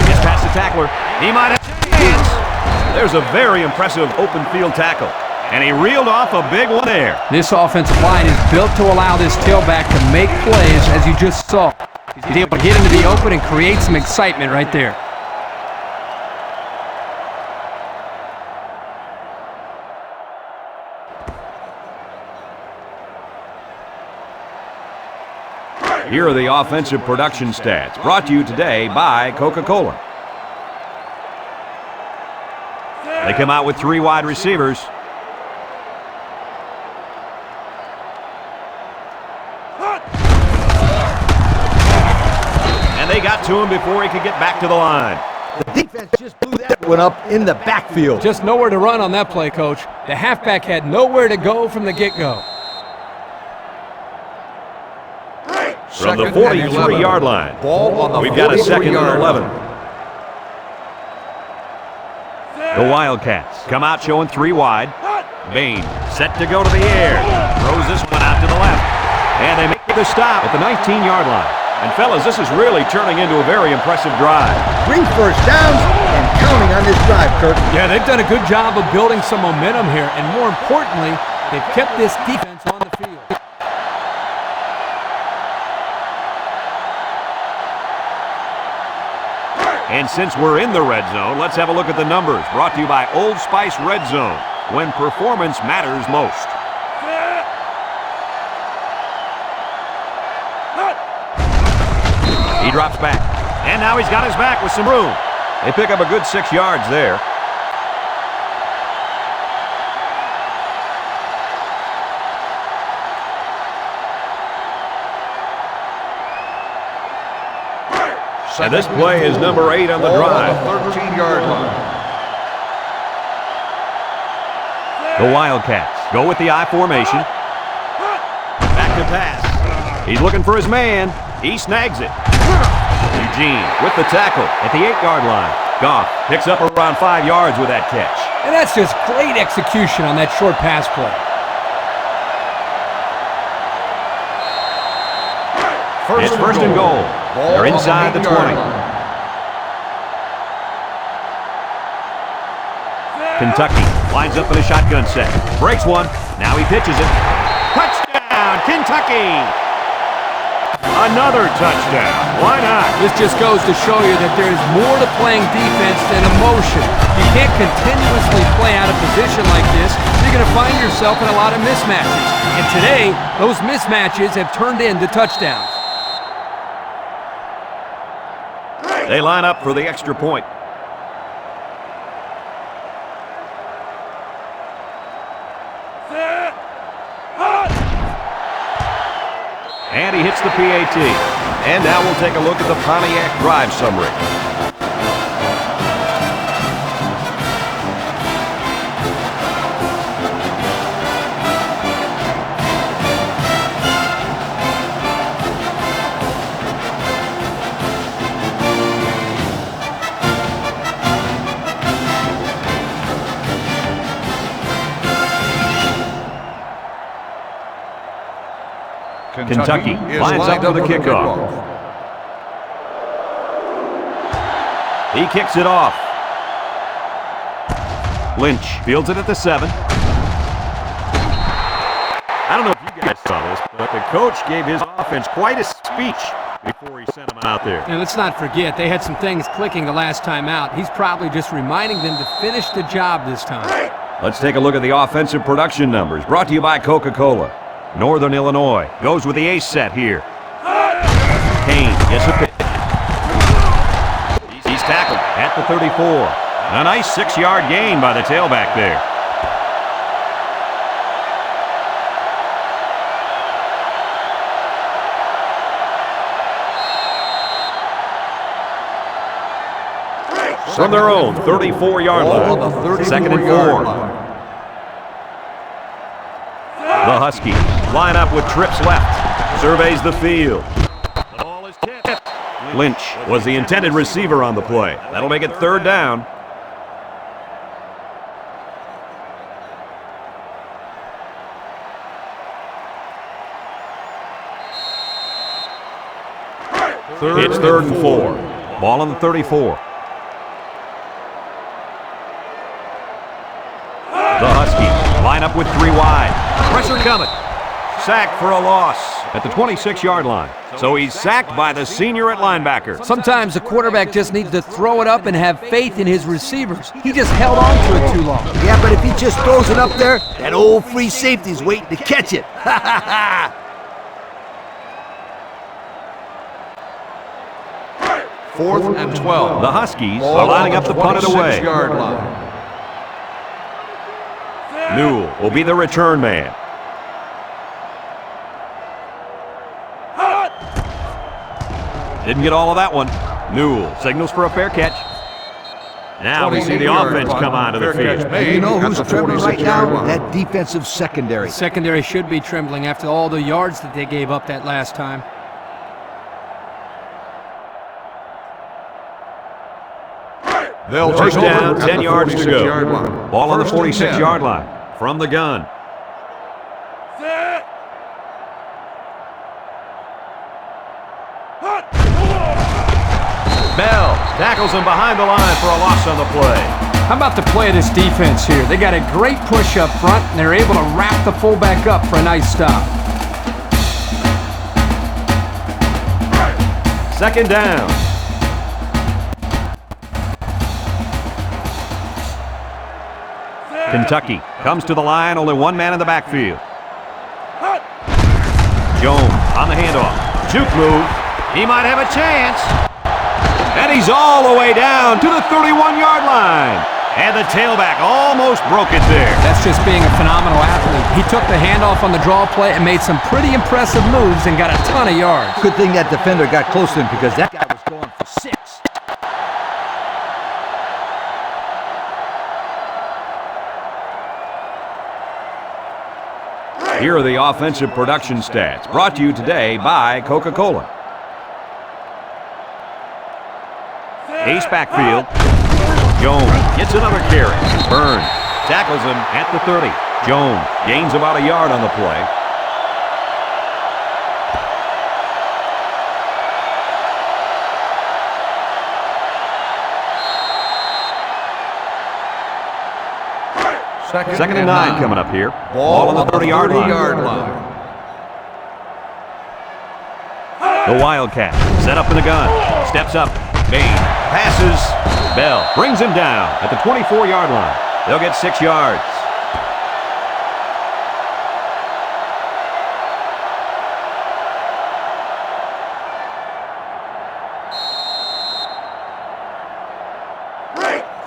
Gets past the tackler. He might have a chance. There's a very impressive open field tackle. And he reeled off a big one there. This offensive line is built to allow this tailback to make plays, as you just saw. He's able to get into the open and create some excitement right there. Here are the offensive production stats, brought to you today by Coca-Cola. They come out with 3 wide receivers. And they got to him before he could get back to the line. The defense just blew that one up in the backfield. Just nowhere to run on that play, Coach. The halfback had nowhere to go from the get-go. From the 43-yard line, we've got a 2nd and 11. The Wildcats come out showing 3 wide. Bain set to go to the air. Throws this one out to the left. And they make the stop at the 19-yard line. And fellas, this is really turning into a very impressive drive. 3 first downs and counting on this drive, Kirk. Yeah, they've done a good job of building some momentum here. And more importantly, they've kept this defense on the field. And since we're in the red zone, let's have a look at the numbers. Brought to you by Old Spice Red Zone, when performance matters most. He drops back. And now he's got his back with some room. They pick up a good 6 yards there. And this play is number 8 on the drive. 13-yard line. The Wildcats go with the I formation. Back to pass. He's looking for his man. He snags it. Eugene with the tackle at the 8-yard line. Goff picks up around 5 yards with that catch. And that's just great execution on that short pass play. It's first and goal. They're inside the 20. Kentucky lines up in a shotgun set. Breaks one. Now he pitches it. Touchdown, Kentucky! Another touchdown. Why not? This just goes to show you that there is more to playing defense than emotion. You can't continuously play out of position like this. You're going to find yourself in a lot of mismatches. And today, those mismatches have turned into touchdowns. They line up for the extra point. And he hits the PAT. And now we'll take a look at the Pontiac drive summary. Kentucky lines up for the kickoff. He kicks it off. Lynch fields it at the 7. I don't know if you guys saw this, but the coach gave his offense quite a speech before he sent them out there. And let's not forget, they had some things clicking the last time out. He's probably just reminding them to finish the job this time. Let's take a look at the offensive production numbers, brought to you by Coca-Cola. Northern Illinois goes with the ace set here. Kane gets a pick. He's tackled at the 34. A nice 6-yard gain by the tailback there. From their own 34-yard line. Second and 4. The Huskies line up with trips left. Surveys the field. The ball is tipped. Lynch was the intended receiver on the play. That'll make it third down. It's third and 4. Ball on the 34. The Huskies line up with 3 wide. Pressure coming. Sacked for a loss at the 26-yard line. So he's sacked by the senior at linebacker. Sometimes the quarterback just needs to throw it up and have faith in his receivers. He just held on to it too long. Yeah, but if he just throws it up there, that old free safety's waiting to catch it. Ha ha ha! 4th and 12. The Huskies are lining up to punt it away. 26-yard line. Newell will be the return man. Didn't get all of that one. Newell signals for a fair catch. Now we see the offense come onto the field. And you know who's trembling right now? That defensive secondary. Secondary should be trembling after all the yards that they gave up that last time. They'll First take down, over at 10 the yards to go. 46-yard line. Ball on the First and 10. 46-yard line. From the gun. Bell tackles him behind the line for a loss on the play. How about the play of this defense here? They got a great push up front, and they're able to wrap the fullback up for a nice stop. Second down. Kentucky comes to the line, only one man in the backfield. Jones on the handoff. Juke move. He might have a chance. And he's all the way down to the 31-yard line. And the tailback almost broke it there. That's just being a phenomenal athlete. He took the handoff on the draw play and made some pretty impressive moves and got a ton of yards. Good thing that defender got close to him because that guy was going for 6. Here are the offensive production stats, brought to you today by Coca-Cola. Ace backfield. Jones gets another carry. Burns tackles him at the 30. Jones gains about a yard on the play. Second and 9 coming up here. Ball on the 30-yard line. The Wildcat set up in the gun. Steps up. Bain passes. Bell brings him down at the 24-yard line. They'll get 6 yards.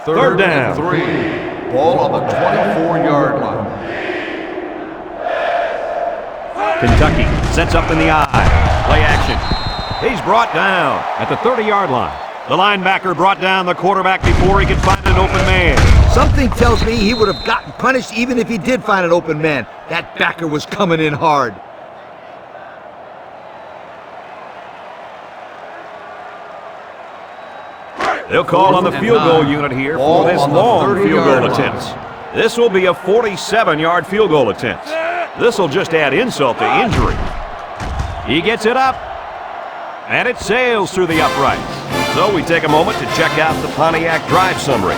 Third down. 3. Ball on the 24-yard line. Kentucky sets up in the eye. Play action. He's brought down at the 30-yard line. The linebacker brought down the quarterback before he could find an open man. Something tells me he would have gotten punished even if he did find an open man. That backer was coming in hard. They'll call on the field goal unit here for this long field goal attempt. This will be a 47-yard field goal attempt. This will just add insult to injury. He gets it up, and it sails through the uprights. So we take a moment to check out the Pontiac drive summary.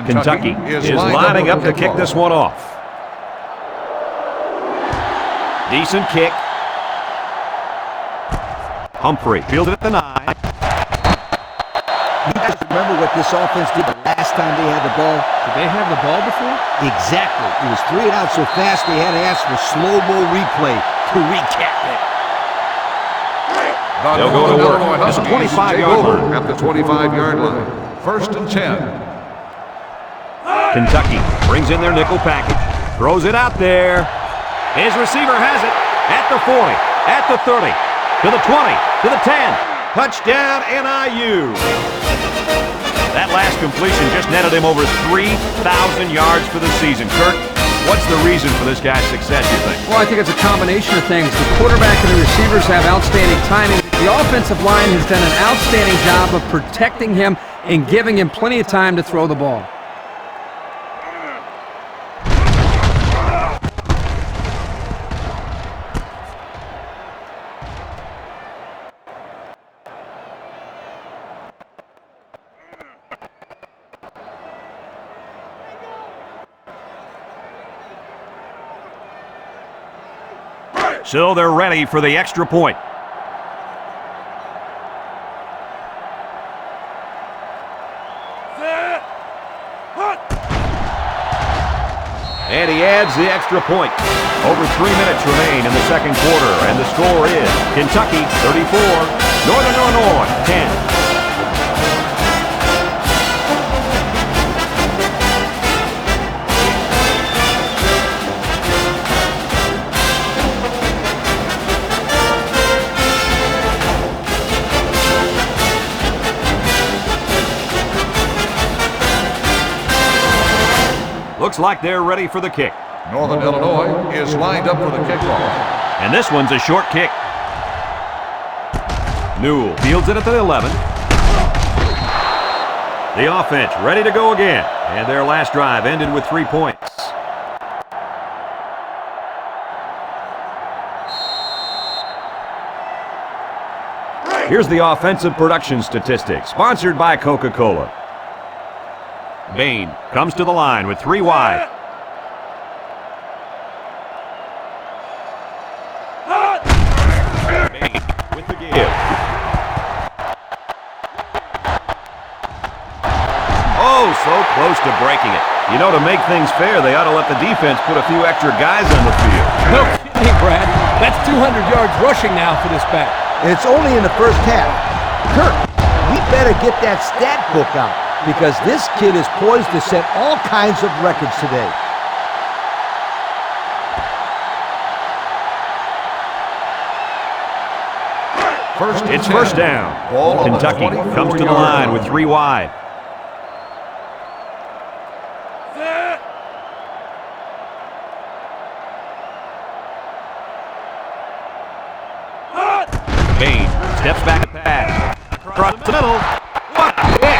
Kentucky is lining up to kick this one off. Decent kick. Humphrey fielded at the 9. You guys remember what this offense did the last time they had the ball? Did they have the ball before? Exactly. It was 3 and out so fast they had to ask for slow-mo replay to recap it. They'll go to work. It's a 25-yard line. At the 25-yard line. First and 10. Kentucky brings in their nickel package. Throws it out there. His receiver has it. At the 40. At the 30. To the 20. To the 10. Touchdown, NIU. That last completion just netted him over 3,000 yards for the season. Kirk, what's the reason for this guy's success, you think? Well, I think it's a combination of things. The quarterback and the receivers have outstanding timing. The offensive line has done an outstanding job of protecting him and giving him plenty of time to throw the ball. So they're ready for the extra point. And he adds the extra point. Over 3 minutes remain in the second quarter, and the score is Kentucky 34, Northern Illinois 10. Looks like they're ready for the kick. Northern Illinois is lined up for the kickoff. And this one's a short kick. Newell fields it at the 11. The offense ready to go again. And their last drive ended with 3 points. Here's the offensive production statistics, sponsored by Coca-Cola. Bain comes to the line with 3 wide. Bain with the give. Oh, so close to breaking it. You know, to make things fair, they ought to let the defense put a few extra guys on the field. No kidding, Brad. That's 200 yards rushing now for this back. And it's only in the first half. Kirk, we better get that stat book out, because this kid is poised to set all kinds of records today. It's first down. Kentucky comes to the line with 3 wide. Bain steps back and pass. Across the middle. What a hit!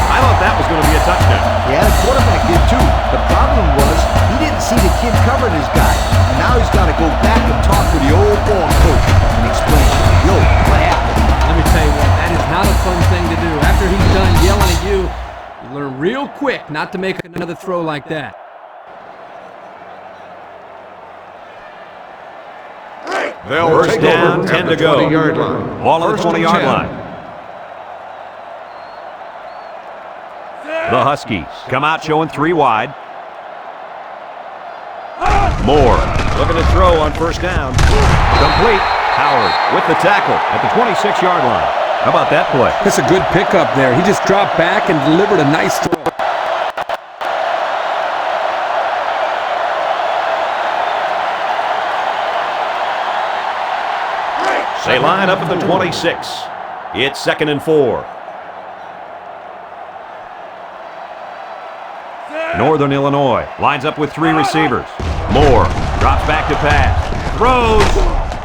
I thought that was going to be a touchdown. Yeah, the quarterback did too. The problem was he didn't see the kid covering his guy. And now he's got to go back and talk to the old ball coach and explain, yo, what happened? Let me tell you what, that is not a fun thing to do. After he's done yelling at you, you learn real quick not to make another throw like that. First down, 10 to go. Ball on the 20-yard line. The Huskies come out showing 3 wide. Moore looking to throw on first down. Complete. Howard with the tackle at the 26-yard line. How about that play? That's a good pickup there. He just dropped back and delivered a nice throw. They line up at the 26. It's 2nd and 4. Northern Illinois lines up with 3 receivers. Moore drops back to pass. Throws.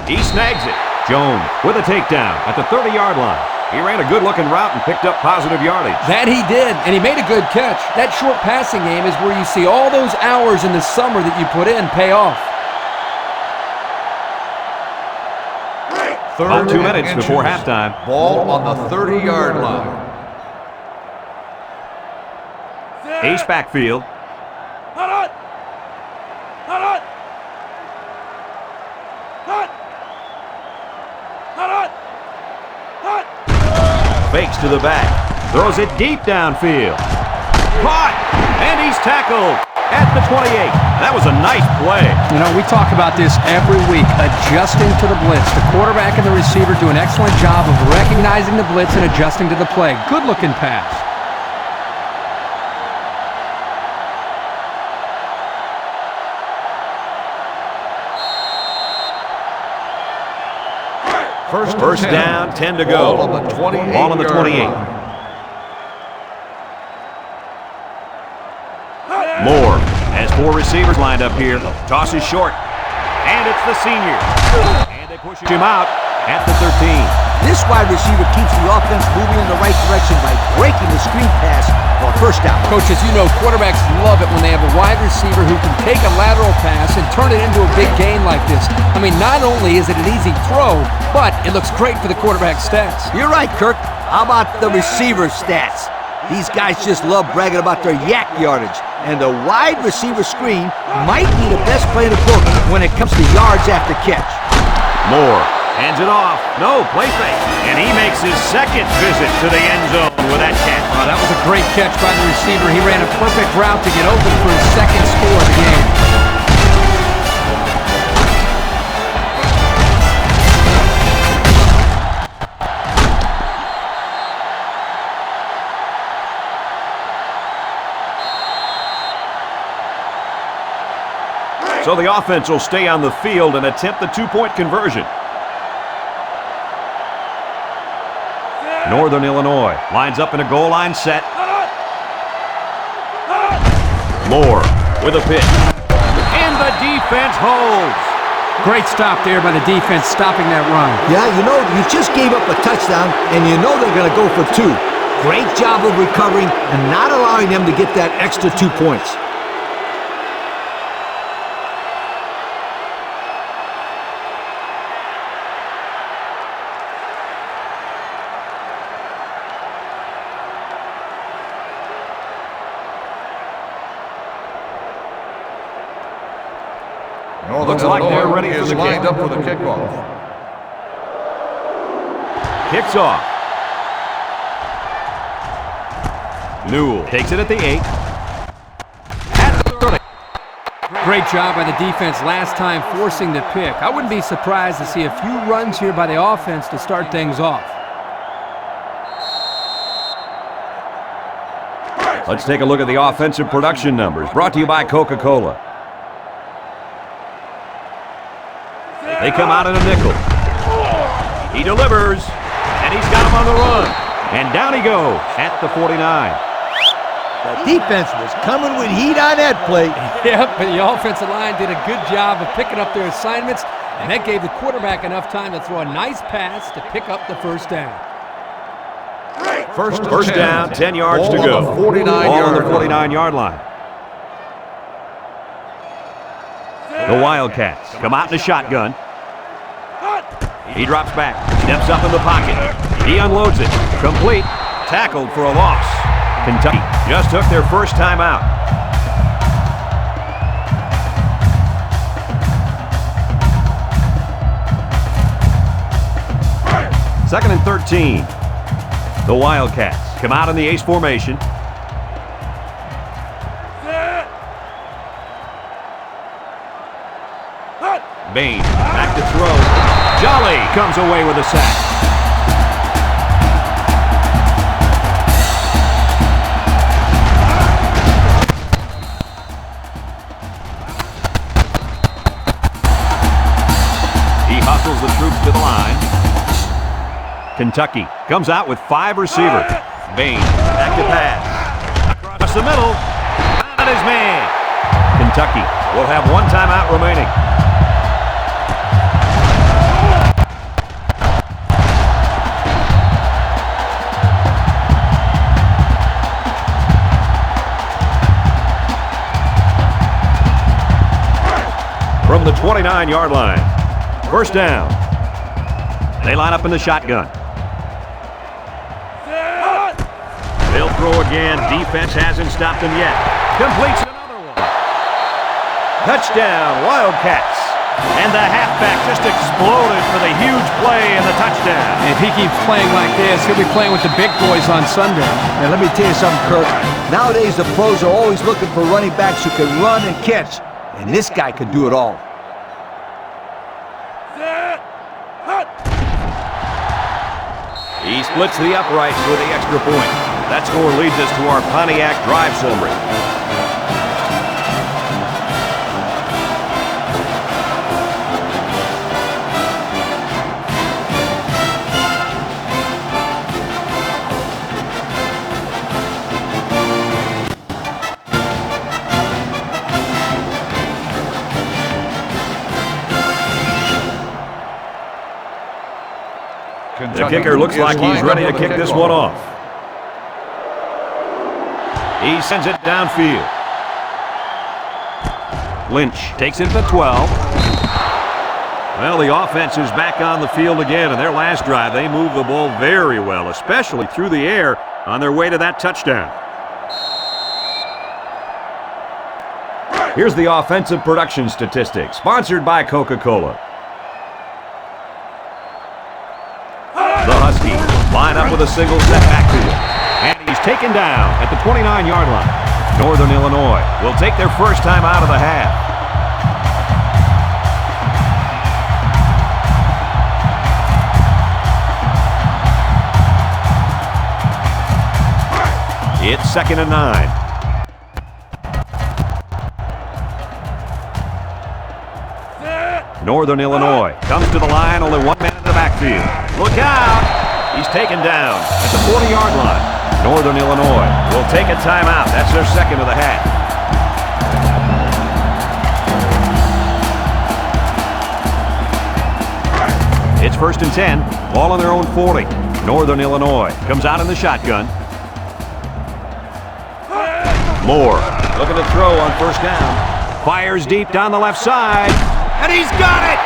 He snags it. Jones with a takedown at the 30-yard line. He ran a good-looking route and picked up positive yardage. That he did, and he made a good catch. That short passing game is where you see all those hours in the summer that you put in pay off. About 2 minutes before halftime. Ball on the 30-yard line. Ace backfield. Fakes to the back. Throws it deep downfield. Caught! And he's tackled at the 28. That was a nice play. You know, we talk about this every week, adjusting to the blitz. The quarterback and the receiver do an excellent job of recognizing the blitz and adjusting to the play. Good-looking pass. First down, 10 to go. Ball on the 28. Ball on the 28. Moore has 4 receivers lined up here. Tosses short. And it's the senior. And they push him out at the 13. This wide receiver keeps the offense moving in the right direction by breaking the screen pass for a first down. Coach, as you know, quarterbacks love it when they have a wide receiver who can take a lateral pass and turn it into a big gain like this. I mean, not only is it an easy throw, but it looks great for the quarterback's stats. You're right, Kirk. How about the receiver stats? These guys just love bragging about their yak yardage. And the wide receiver screen might be the best play in the book when it comes to yards after catch. Moore hands it off. No, play fake. And he makes his second visit to the end zone with that catch. Oh, that was a great catch by the receiver. He ran a perfect route to get open for his second score of the game. So the offense will stay on the field and attempt the 2-point conversion. Northern Illinois lines up in a goal line set. Moore with a pitch. And the defense holds. Great stop there by the defense, stopping that run. Yeah, you know, you just gave up a touchdown, and you know they're going to go for 2. Great job of recovering and not allowing them to get that extra 2 points. Looks like they're ready for the lined kick. up for the kickoff. Kicks off. Newell takes it at the 8. At the 30. Great job by the defense last time forcing the pick. I wouldn't be surprised to see a few runs here by the offense to start things off. Let's take a look at the offensive production numbers, brought to you by Coca-Cola. They come out in a nickel. He delivers, and he's got him on the run. And down he goes at the 49. The defense was coming with heat on that play. Yep, but the offensive line did a good job of picking up their assignments, and that gave the quarterback enough time to throw a nice pass to pick up the first down. First down, 10 yards to go. Ball on the 49-yard line. The Wildcats come out in a shotgun. He drops back, steps up in the pocket. He unloads it. Complete. Tackled for a loss. Kentucky just took their first time out. Second and 13. The Wildcats come out in the ace formation. Bain back to throw. Jolly comes away with a sack. He hustles the troops to the line. Kentucky comes out with 5 receivers. Bain back to pass. Across the middle. Found his man. Kentucky will have 1 timeout remaining. From the 29-yard line. First down. They line up in the shotgun. They'll throw throw again. Defense hasn't stopped him yet. Completes another one. Touchdown, Wildcats. And the halfback just exploded for the huge play and the touchdown. If he keeps playing like this, he'll be playing with the big boys on Sunday. And let me tell you something, Kirk. Nowadays, the pros are always looking for running backs who can run and catch. And this guy can do it all. He splits the uprights for the extra point. That score leads us to our Pontiac drive summary. The kicker looks like he's ready to kick this one off. He sends it downfield. Lynch takes it to 12. Well, the offense is back on the field again. In their last drive, they moved the ball very well, especially through the air on their way to that touchdown. Here's the offensive production statistics, sponsored by Coca-Cola. The Huskies line up with a single set back to him. And he's taken down at the 29-yard line. Northern Illinois will take their first time out of the half. It's 2nd and 9. Northern Illinois comes to the line, only one man in the backfield. Look out! He's taken down at the 40-yard line. Northern Illinois will take a timeout. That's their second of the half. It's 1st and 10, ball on their own 40. Northern Illinois comes out in the shotgun. Moore looking to throw on 1st down. Fires deep down the left side. And he's got it!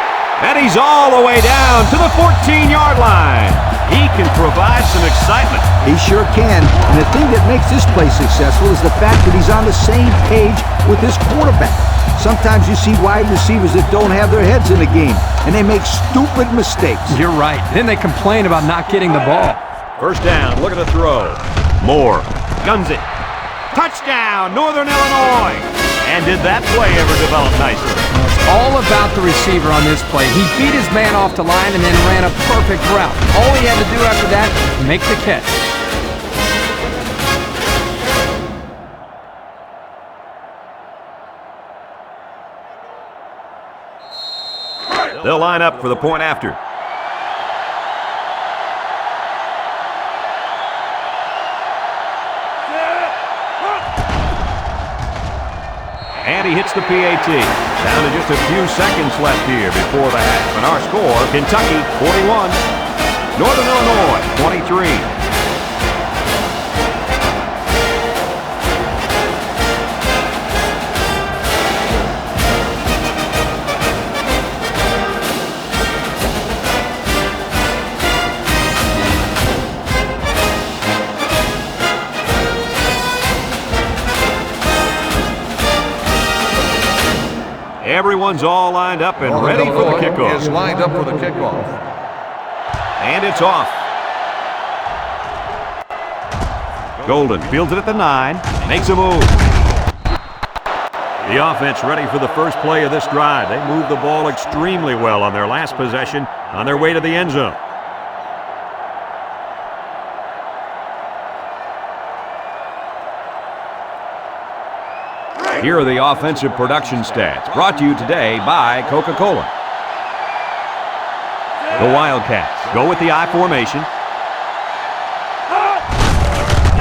And he's all the way down to the 14-yard line. He can provide some excitement. He sure can. And the thing that makes this play successful is the fact that he's on the same page with his quarterback. Sometimes you see wide receivers that don't have their heads in the game, and they make stupid mistakes. You're right. Then they complain about not getting the ball. 1st down, looking to throw. Moore guns it. Touchdown, Northern Illinois. And did that play ever develop nicely? It's all about the receiver on this play. He beat his man off the line and then ran a perfect route. All he had to do after that, make the catch. They'll line up for the point after. And he hits the PAT. Down to just a few seconds left here before the half. And our score, Kentucky 41, Northern Illinois 23. Everyone's all lined up and ready for the kickoff. Is lined up for the kickoff. And it's off. Golden fields it at the 9, makes a move. The offense ready for the first play of this drive. They moved the ball extremely well on their last possession on their way to the end zone. Here are the offensive production stats, brought to you today by Coca-Cola. The Wildcats go with the I formation.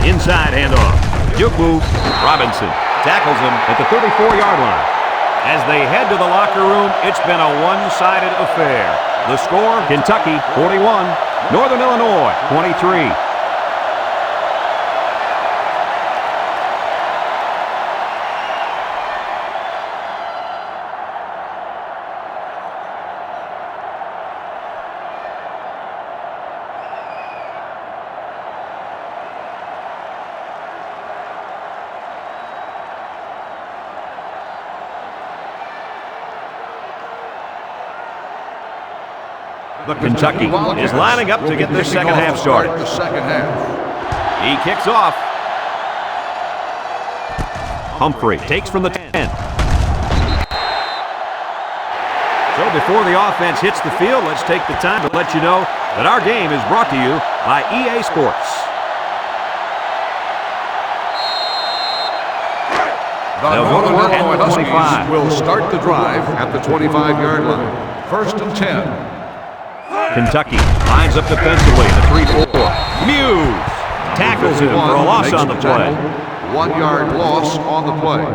Inside handoff. Juku Robinson tackles him at the 34-yard line. As they head to the locker room, it's been a one-sided affair. The score, Kentucky 41, Northern Illinois 23. Kentucky is lining up to get their second half started. The second half. He kicks off. Humphrey takes from the 10. So before the offense hits the field, let's take the time to let you know that our game is brought to you by EA Sports. The They'll go to work Illinois at the 25. Huskies will start the drive at the 25-yard line. First and 10. Kentucky lines up defensively in the 3-4. Muse tackles him for a loss on the play. 1 yard loss on the play.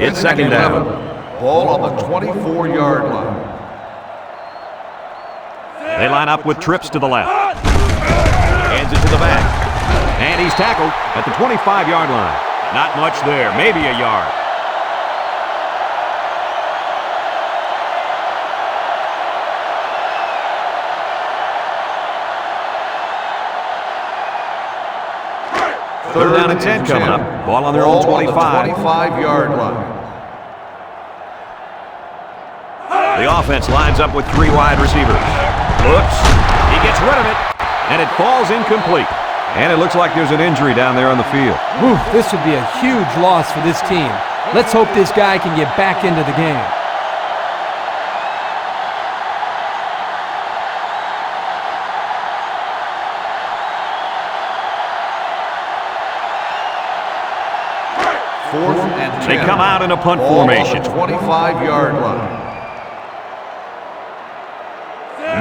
It's second down. Ball on the 24-yard line. They line up with trips to the left. Hands it to the back. And he's tackled at the 25-yard line. Not much there, maybe a yard. Third down and 10 coming up. Ball on their own 25. 25-yard line. The offense lines up with 3 wide receivers. Looks. He gets rid of it. And it falls incomplete. And it looks like there's an injury down there on the field. Whew, this would be a huge loss for this team. Let's hope this guy can get back into the game. Fourth and 10. They come out in a punt Ball formation. on the 25-yard line.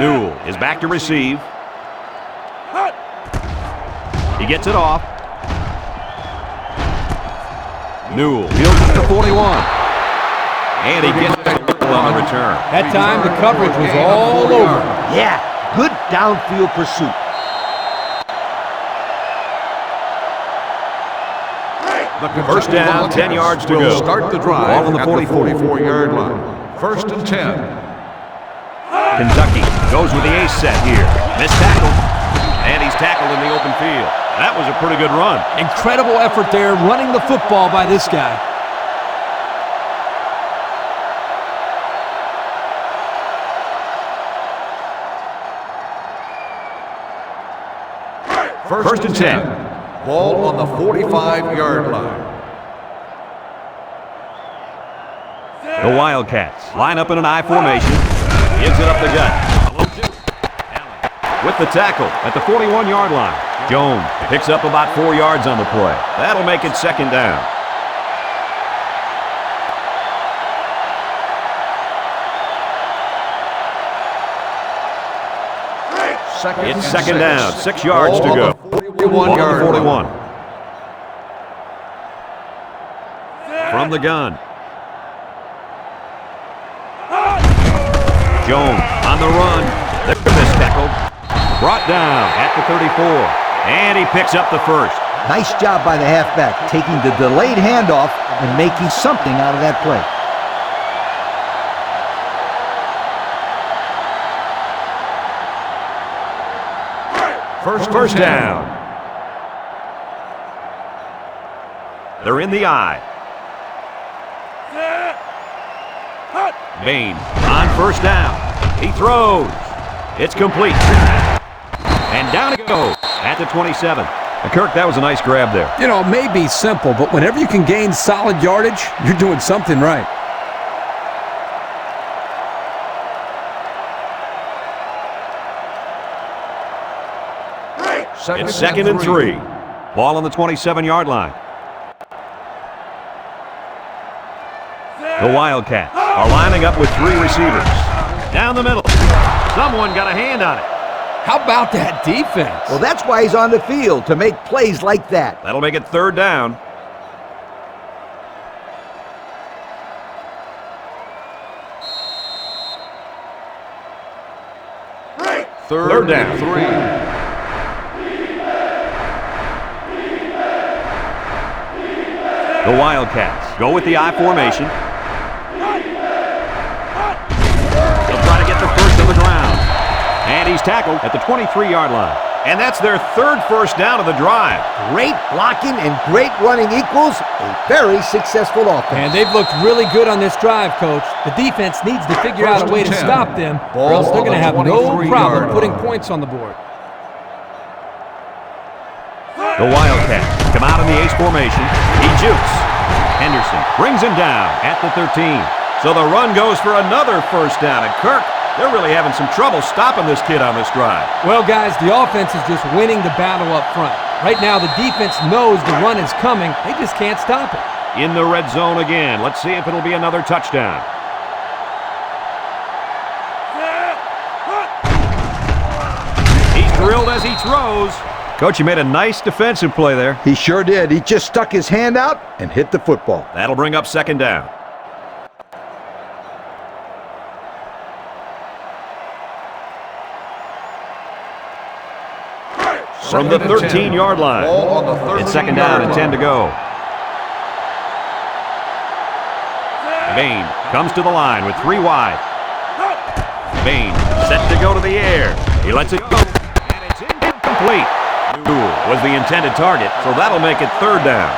Newell is back to receive. He gets it off. Newell fields it to 41. And he gets it on the return. That time the coverage was all over. Yeah, good downfield pursuit. First down, 10 yards to go. Start the drive Ball on the at 44-yard line. First and 10. Kentucky goes with the ace set here. Missed tackle. And he's tackled in the open field. That was a pretty good run. Incredible effort there running the football by this guy. First and 10. Ball on the 45-yard line. The Wildcats line up in an I formation. Gives it up the gut. With the tackle at the 41-yard line. Jones picks up about 4 yards on the play. That'll make it second down. It's second down, 6 yards to go. 41-yard 41. From the gun. Jones on the run. There's this tackle. Brought down at the 34. And he picks up the first. Nice job by the halfback, taking the delayed handoff and making something out of that play. First down. They're in the eye. Bain on first down. He throws. It's complete. And down it goes at the 27. Kirk, that was a nice grab there. You know, it may be simple, but whenever you can gain solid yardage, you're doing something right. It's second and 3. Ball on the 27-yard line. The Wildcats are lining up with 3 receivers. Down the middle. Someone got a hand on it. How about that defense? Well, that's why he's on the field, to make plays like that. That'll make it third down. Third down. 3. The Wildcats go with the I formation. They'll try to get the first on the ground. And he's tackled at the 23-yard line. And that's their third first down of the drive. Great blocking and great running equals a very successful offense. And they've looked really good on this drive, Coach. The defense needs to figure out a way to stop them, or else they're going to have no problem putting points on the board. The Wildcats come out in the ace formation. He jukes. Henderson brings him down at the 13. So the run goes for another first down. And Kirk, they're really having some trouble stopping this kid on this drive. Well, guys, the offense is just winning the battle up front. Right now, the defense knows the run is coming. They just can't stop it. In the red zone again. Let's see if it'll be another touchdown. He's drilled as he throws. Coach, you made a nice defensive play there. He sure did. He just stuck his hand out and hit the football. That'll bring up second down. From the 13-yard line. It's second down and 10 to go. Bain comes to the line with 3 wide. Bain set to go to the air. He lets it go, and it's incomplete. Newell was the intended target, so that'll make it third down.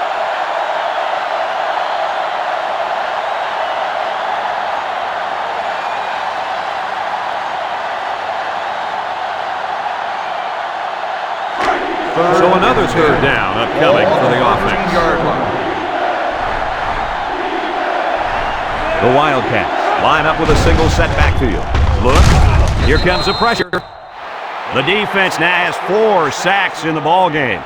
So another third down upcoming for the offense. The Wildcats line up with a single set backfield. Look, here comes the pressure. The defense now has 4 sacks in the ball game.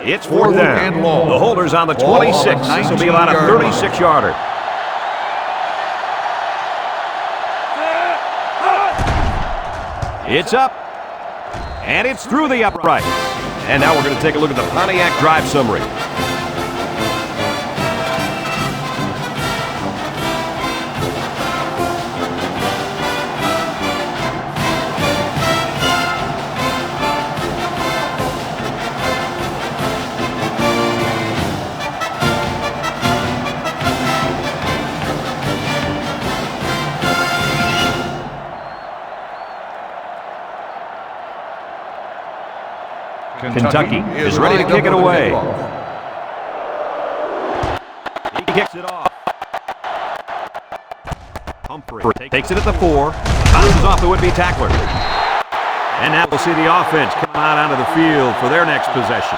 It's fourth down. The holder's on the 26. This will be about a 36-yarder. It's up, and it's through the upright. And now we're going to take a look at the Pontiac drive summary. Kentucky is ready to kick it away. He kicks it off. Humphrey takes it at the 4. Bounces off the would-be tackler. And now we'll see the offense come out onto the field for their next possession.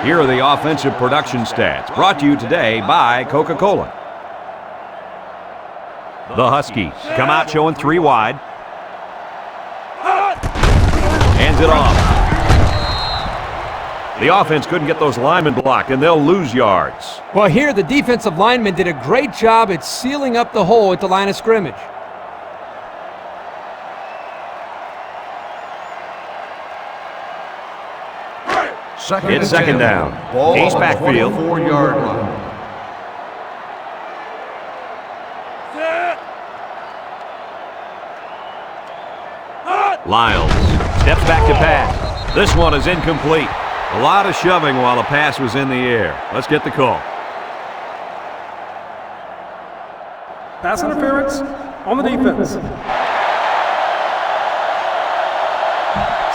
Here are the offensive production stats, brought to you today by Coca-Cola. The Huskies come out showing 3 wide. Hands it off. The offense couldn't get those linemen blocked, and they'll lose yards. Well, here the defensive linemen did a great job at sealing up the hole at the line of scrimmage. It's second down. Ace backfield. 4-yard line. Lyles steps back to pass. This one is incomplete. A lot of shoving while the pass was in the air. Let's get the call. Pass interference on the defense.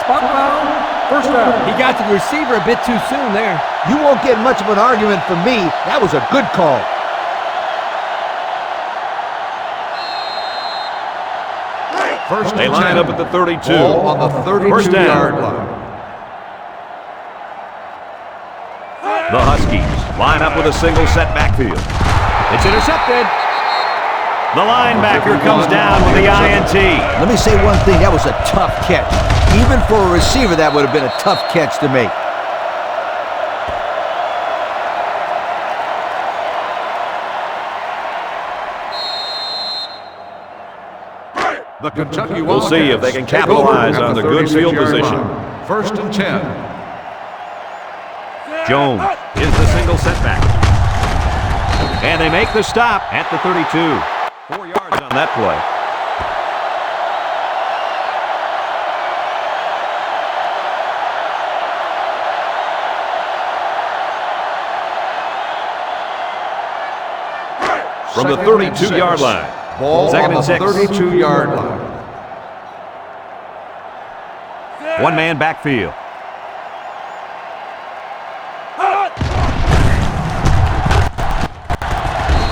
Spot foul, first down. He got to the receiver a bit too soon there. You won't get much of an argument from me. That was a good call. They line up at the 32. On the 32-yard line. The Huskies line up with a single set backfield. It's intercepted. The linebacker comes down with the INT. Let me say one thing. That was a tough catch. Even for a receiver, that would have been a tough catch to make. The Kentucky We'll see if they can capitalize on the good field position. First and 10. Jones is the single setback. And they make the stop at the 32. 4 yards on that play. From the 32-yard line. Ball Second on and the 6. 32-yard line. One-man backfield.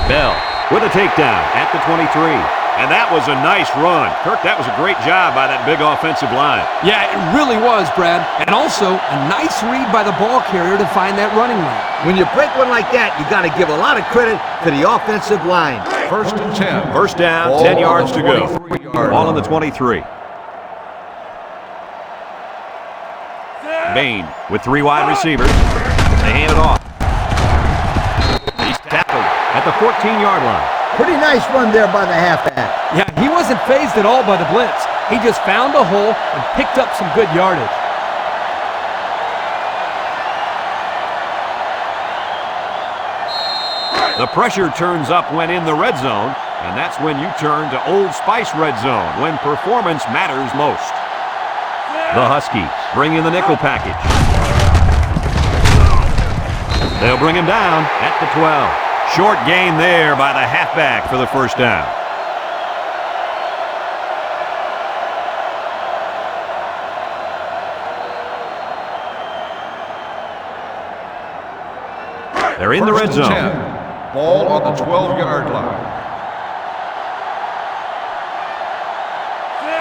Bell with a takedown at the 23. And that was a nice run. Kirk, that was a great job by that big offensive line. Yeah, it really was, Brad. And also, a nice read by the ball carrier to find that running lane. When you break one like that, you got to give a lot of credit to the offensive line. First and 10. First down, Ball 10 on yards the to go. 23-yard Ball on the line. 23. Bain with 3 wide receivers. They hand it off. He's tackled at the 14-yard line. Pretty nice run there by the halfback. Yeah, he wasn't fazed at all by the blitz. He just found a hole and picked up some good yardage. The pressure turns up when in the red zone, and that's when you turn to Old Spice Red Zone, when performance matters most. The Huskies bring in the nickel package. They'll bring him down at the 12. Short gain there by the halfback for the first down. They're in the red First and zone. 10. Ball on the 12-yard line.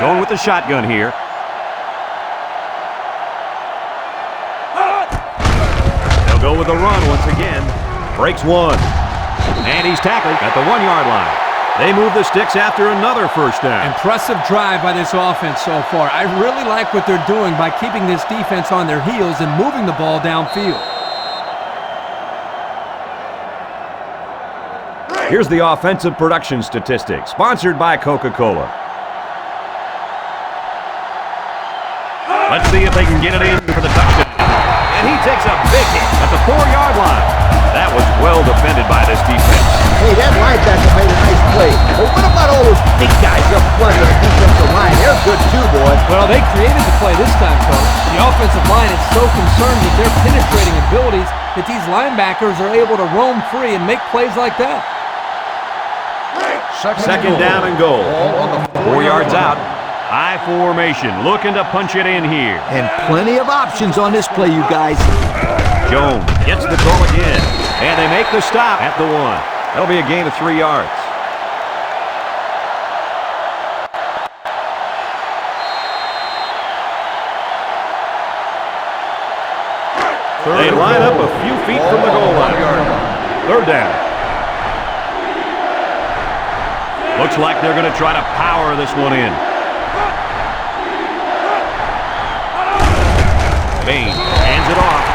Going with the shotgun here. They'll go with the run once again. Breaks one. And he's tackled at the 1-yard line. They move the sticks after another first down. Impressive drive by this offense so far. I really like what they're doing by keeping this defense on their heels and moving the ball downfield. Here's the offensive production statistics, sponsored by Coca-Cola. Let's see if they can get it in for the touchdown. And he takes a big hit at the 4-yard line. That was well defended by this defense. Hey, that linebacker made a nice play. But what about all those big guys up front of the defensive line? They're good too, boy. Well, they created the play this time, Coach. The offensive line is so concerned with their penetrating abilities that these linebackers are able to roam free and make plays like that. Second down and goal. Ball on the 4 yards out. High formation, looking to punch it in here. And plenty of options on this play, you guys. Jones gets the call again. And they make the stop at the 1. That'll be a gain of 3 yards. They line up a few feet from the goal line. Third down. Looks like they're going to try to power this one in. Bain hands it off.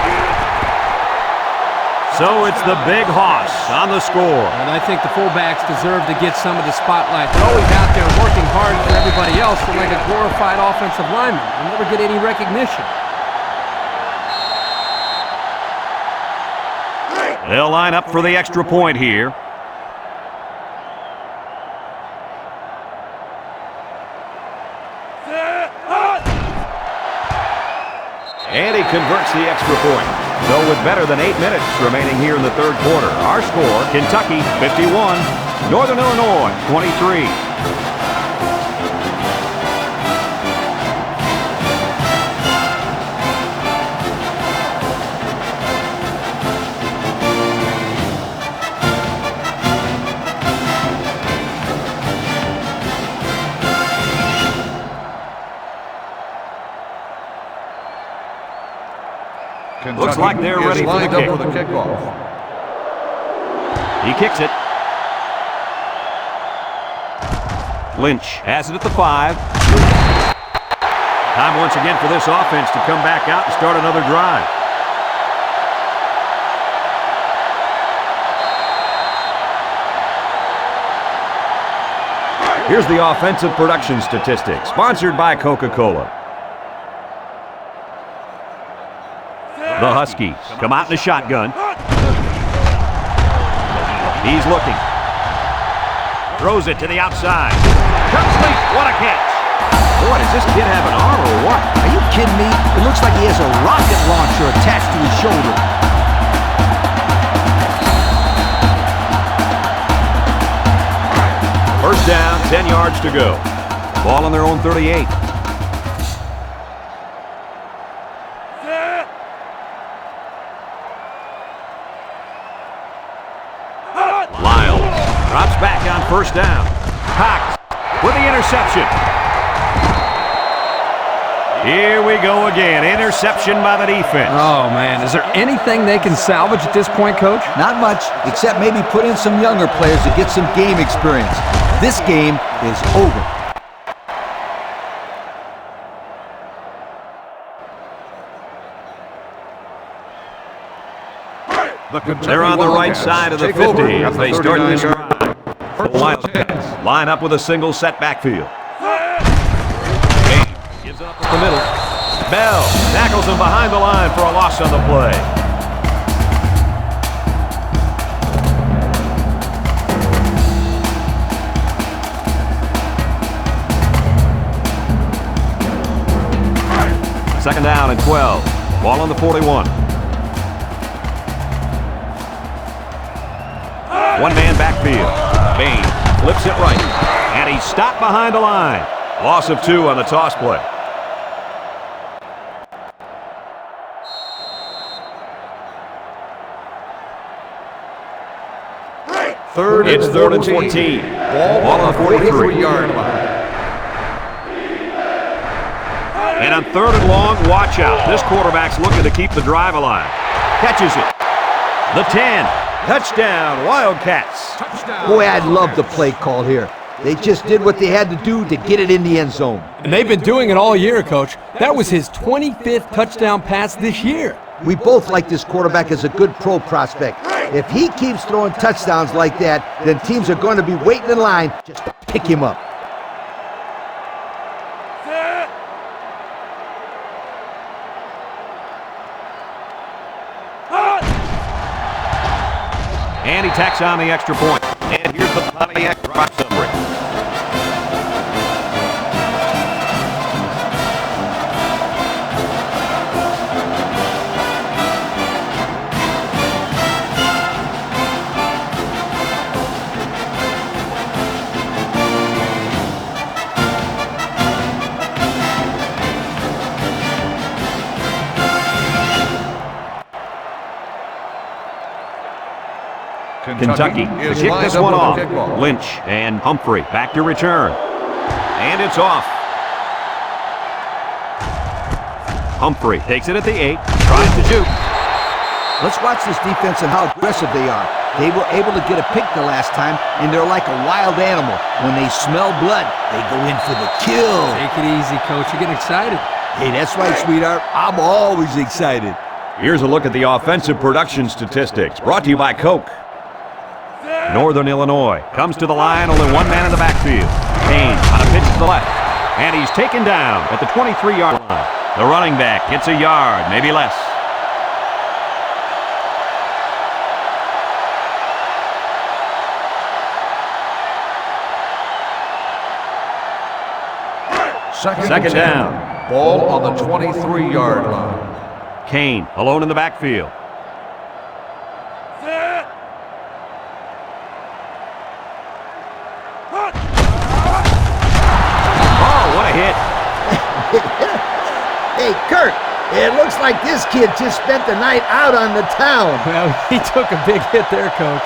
So it's the big hoss on the score. And I think the fullbacks deserve to get some of the spotlight. They're always out there working hard for everybody else. They're like a glorified offensive lineman. They never get any recognition. They'll line up for the extra point here. And he converts the extra point. So with better than 8 minutes remaining here in the third quarter, our score, Kentucky 51, Northern Illinois 23. Looks like they're ready for the kick. kickoff. He kicks it. Lynch has it at the 5. Time once again for this offense to come back out and start another drive. Here's the offensive production statistics, sponsored by Coca-Cola. The Huskies come out in the shotgun. He's looking. Throws it to the outside. Complete. What a catch. Boy, does this kid have an arm or what? Are you kidding me? It looks like he has a rocket launcher attached to his shoulder. First down, 10 yards to go. Ball on their own 38. Lyle drops back on first down. Cox with the interception. Here we go again. Interception by the defense. Oh, man. Is there anything they can salvage at this point, Coach? Not much, except maybe put in some younger players to get some game experience. This game is over. They're on the right side of the 50 as they start this drive. Line up with a single set backfield. Gives it up at the middle. Bell tackles him behind the line for a loss on the play. Second down and 12. Ball on the 41. One-man backfield. Bain flips it right. And he's stopped behind the line. Loss of 2 on the toss play. It's third and 14. Ball on the 43-yard line. And on third and long, watch out. This quarterback's looking to keep the drive alive. Catches it. The 10. Touchdown, Wildcats. Boy, I love the play call here. They just did what they had to do to get it in the end zone. And they've been doing it all year, Coach. That was his 25th touchdown pass this year. We both like this quarterback as a good pro prospect. If he keeps throwing touchdowns like that, then teams are going to be waiting in line just to pick him up. And he tacks on the extra point. And here's the Pontiac drop summary. Kentucky to kick this one off. Lynch and Humphrey back to return. And it's off. Humphrey takes it at the 8. Tries to shoot. Let's watch this defense and how aggressive they are. They were able to get a pick the last time, and they're like a wild animal. When they smell blood, they go in for the kill. Take it easy, Coach. You're getting excited. Hey, that's right, sweetheart. I'm always excited. Here's a look at the offensive production statistics. Brought to you by Coke. Northern Illinois comes to the line, only one man in the backfield. Kane on a pitch to the left. And he's taken down at the 23-yard line. The running back gets a yard, maybe less. Second down. Ball on the 23-yard line. Kane alone in the backfield. Hey, Kurt, it looks like this kid just spent the night out on the town. Well, he took a big hit there, Coach.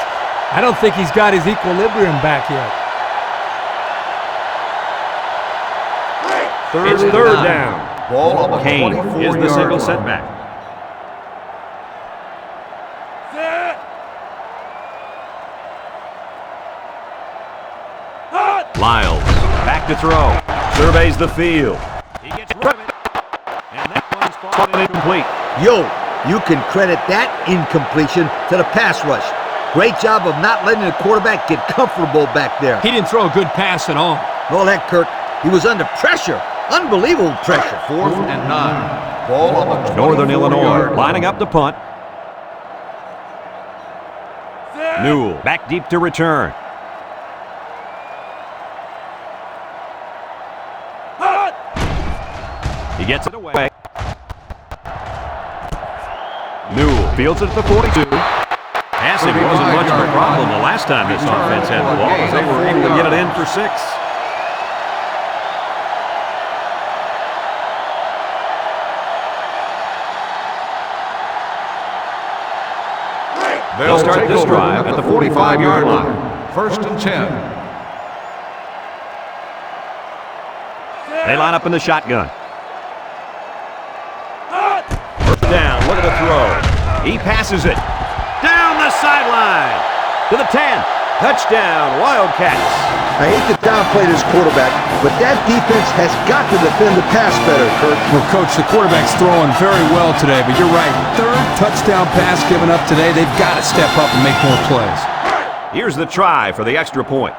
I don't think he's got his equilibrium back yet. It's third down. Ball on the Kane is the single line. setback. Lyles back to throw. Surveys the field. He gets rid of it. And that one's fallen incomplete. Yo, you can credit that incompletion to the pass rush. Great job of not letting the quarterback get comfortable back there. He didn't throw a good pass at all. All that, Kirk. He was under pressure. Unbelievable pressure. 4th and 9. Ball on the 24-yard Northern Illinois line. lining up to punt. Newell back deep to return. He gets it away. Newell fields it at the 42. Passing wasn't much of a problem the last time this offense had the ball, as they were able to get it in for 6. They'll start this drive at the 45-yard line. 1st and 10. They line up in the shotgun. First down, look at the throw. He passes it. Down the sideline. To the 10. Touchdown, Wildcats. I hate to downplay this quarterback, but that defense has got to defend the pass better, Kirk. Well, Coach, the quarterback's throwing very well today, but you're right. 3rd touchdown pass given up today. They've got to step up and make more plays. Here's the try for the extra point.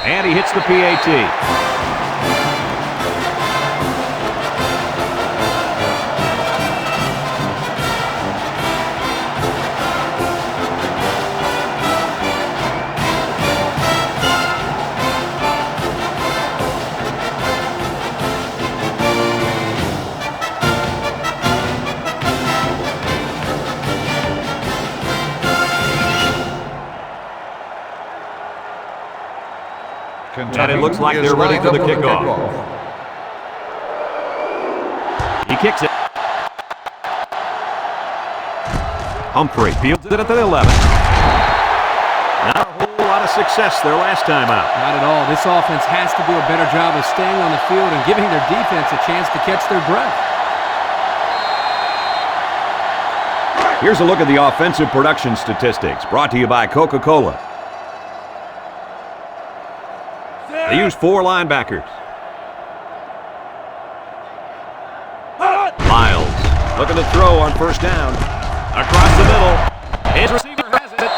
And he hits the PAT. And it looks like they're ready for the kickoff. He kicks it. Humphrey fields it at the 11. Not a whole lot of success their last time out. Not at all. This offense has to do a better job of staying on the field and giving their defense a chance to catch their breath. Here's a look at the offensive production statistics brought to you by Coca-Cola. They use 4 linebackers. Miles looking to throw on first down. Across the middle. His receiver has it.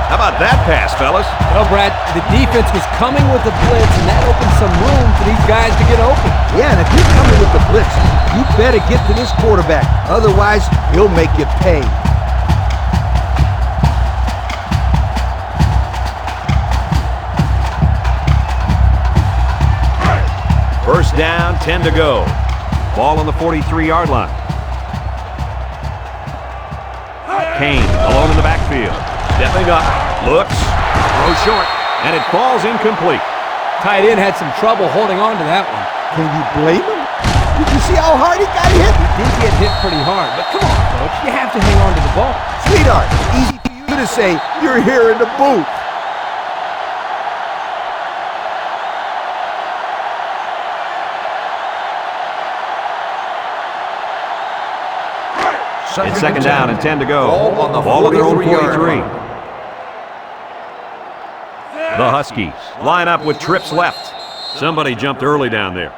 How about that pass, fellas? Well, Brad, the defense was coming with the blitz, and that opened some room for these guys to get open. Yeah, and if you're coming with the blitz, you better get to this quarterback. Otherwise, he'll make you pay. First down, 10 to go. Ball on the 43-yard line. Kane alone in the backfield. Stepping up, looks, throws short, and it falls incomplete. Tight end had some trouble holding on to that one. Can you blame him? Did you see how hard he got hit? He did get hit pretty hard, but come on, Coach. You have to hang on to the ball. Sweetheart, easy for you to say. You're here in the booth. It's second down and 10 to go. Ball on their own 43. The Huskies line up with trips left. Somebody jumped early down there.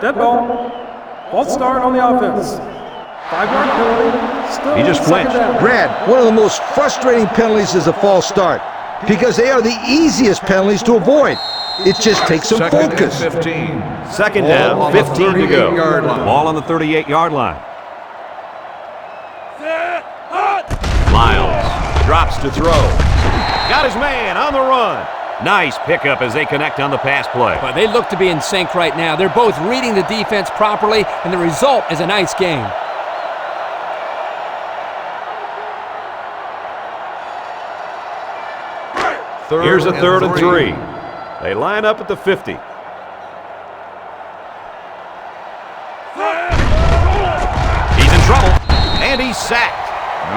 Dead ball. False start on the offense. 5-yard penalty. Still He just second flinched. down. Brad, one of the most frustrating penalties is a false start because they are the easiest penalties to avoid. It just takes some Second focus. and 15. Second Ball down, on the 15 to go. 38-yard line. Ball on the 38-yard line. Miles drops to throw. Got his man on the run. Nice pickup as they connect on the pass play. But they look to be in sync right now. They're both reading the defense properly, and the result is a nice game. Here's a third and 3. They line up at the 50. He's in trouble, and he's sacked.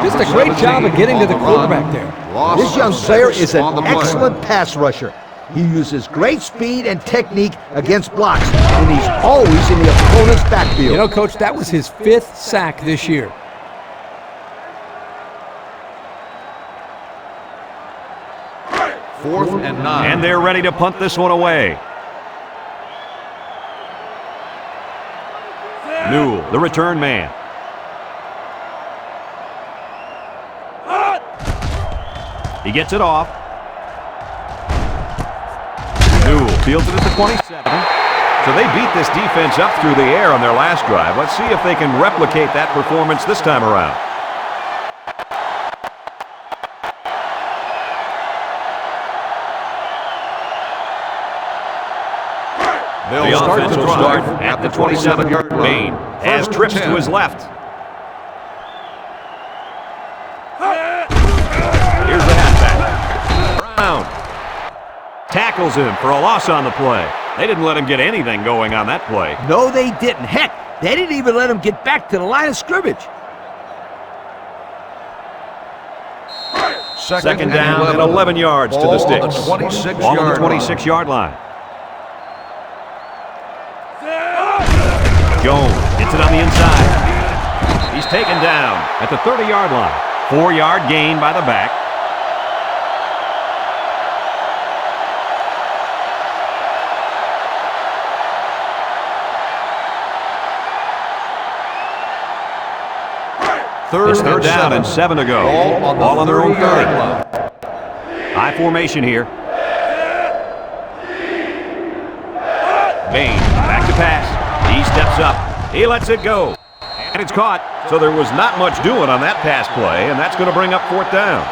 Just a great job of getting to the quarterback there. This young player is an excellent pass rusher. He uses great speed and technique against blocks, and he's always in the opponent's backfield. You know, Coach, that was his 5th sack this year. Fourth and 9. And they're ready to punt this one away. Newell, the return man. He gets it off. fields it at the 27. So they beat this defense up through the air on their last drive. Let's see if they can replicate that performance this time around. They'll start the drive at the 27-yard line. Bain has trips to his left. Here's the halfback. Brown tackles him for a loss on the play. They didn't let him get anything going on that play. No, they didn't. Heck, they didn't even let him get back to the line of scrimmage. Second down and 11 yards to the sticks. Ball on the 26-yard line. Jones gets it on the inside. He's taken down at the 30-yard line. 4-yard gain by the back. Third down and 7 to go. Ball on their own 30. High formation here. Bain back to pass. He steps up. He lets it go. And it's caught. So there was not much doing on that pass play, and that's going to bring up 4th down.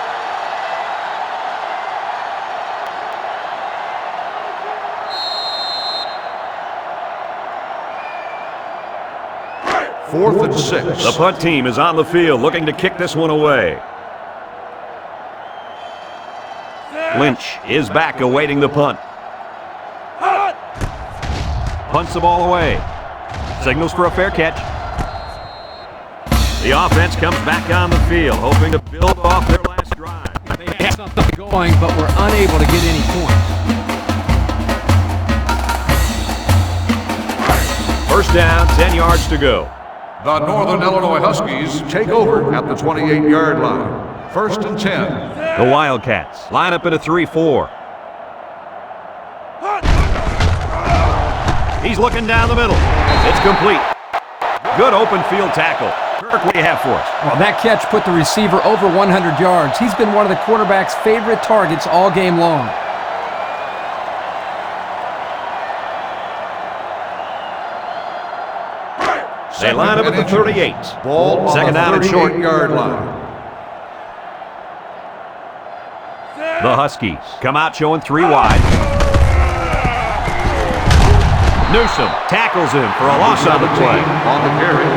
Fourth and 6. The punt team is on the field looking to kick this one away. Lynch is back awaiting the punt. Punts the ball away. Signals for a fair catch. The offense comes back on the field, hoping to build off their last drive. They had something going, but were unable to get any points. First down, 10 yards to go. The Northern Illinois Huskies take over at the 28-yard line. First and 10. The Wildcats line up in a 3-4. He's looking down the middle. It's complete. Good open field tackle. Kirk, what do you have for us? Well, that catch put the receiver over 100 yards. He's been one of the quarterback's favorite targets all game long. They line up at the 38. Ball on Second the down and short. 38-yard line. The Huskies come out showing 3 wide. Newsom tackles him for a loss on the play. On the carry.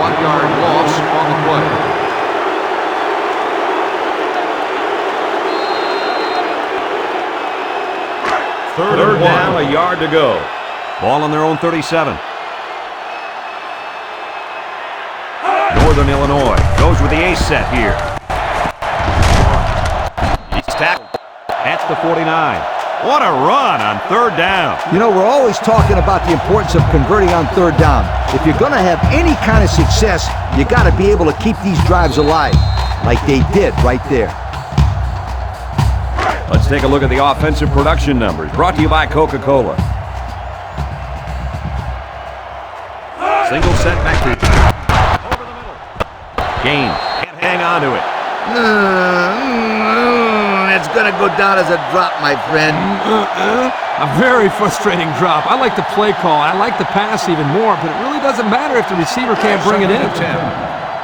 1-yard loss on the play. Third down, a yard to go. Ball on their own 37. Northern Illinois goes with the ace set here. He's tackled. That's the 49. What a run on 3rd down. You know, we're always talking about the importance of converting on 3rd down. If you're going to have any kind of success, you got to be able to keep these drives alive, like they did right there. Let's take a look at the offensive production numbers, brought to you by Coca-Cola. Single set back to over the middle. Gaines can't hang on to it. It's going to go down as a drop, my friend. A very frustrating drop. I like the play call. I like the pass even more, but it really doesn't matter if the receiver can't bring it in.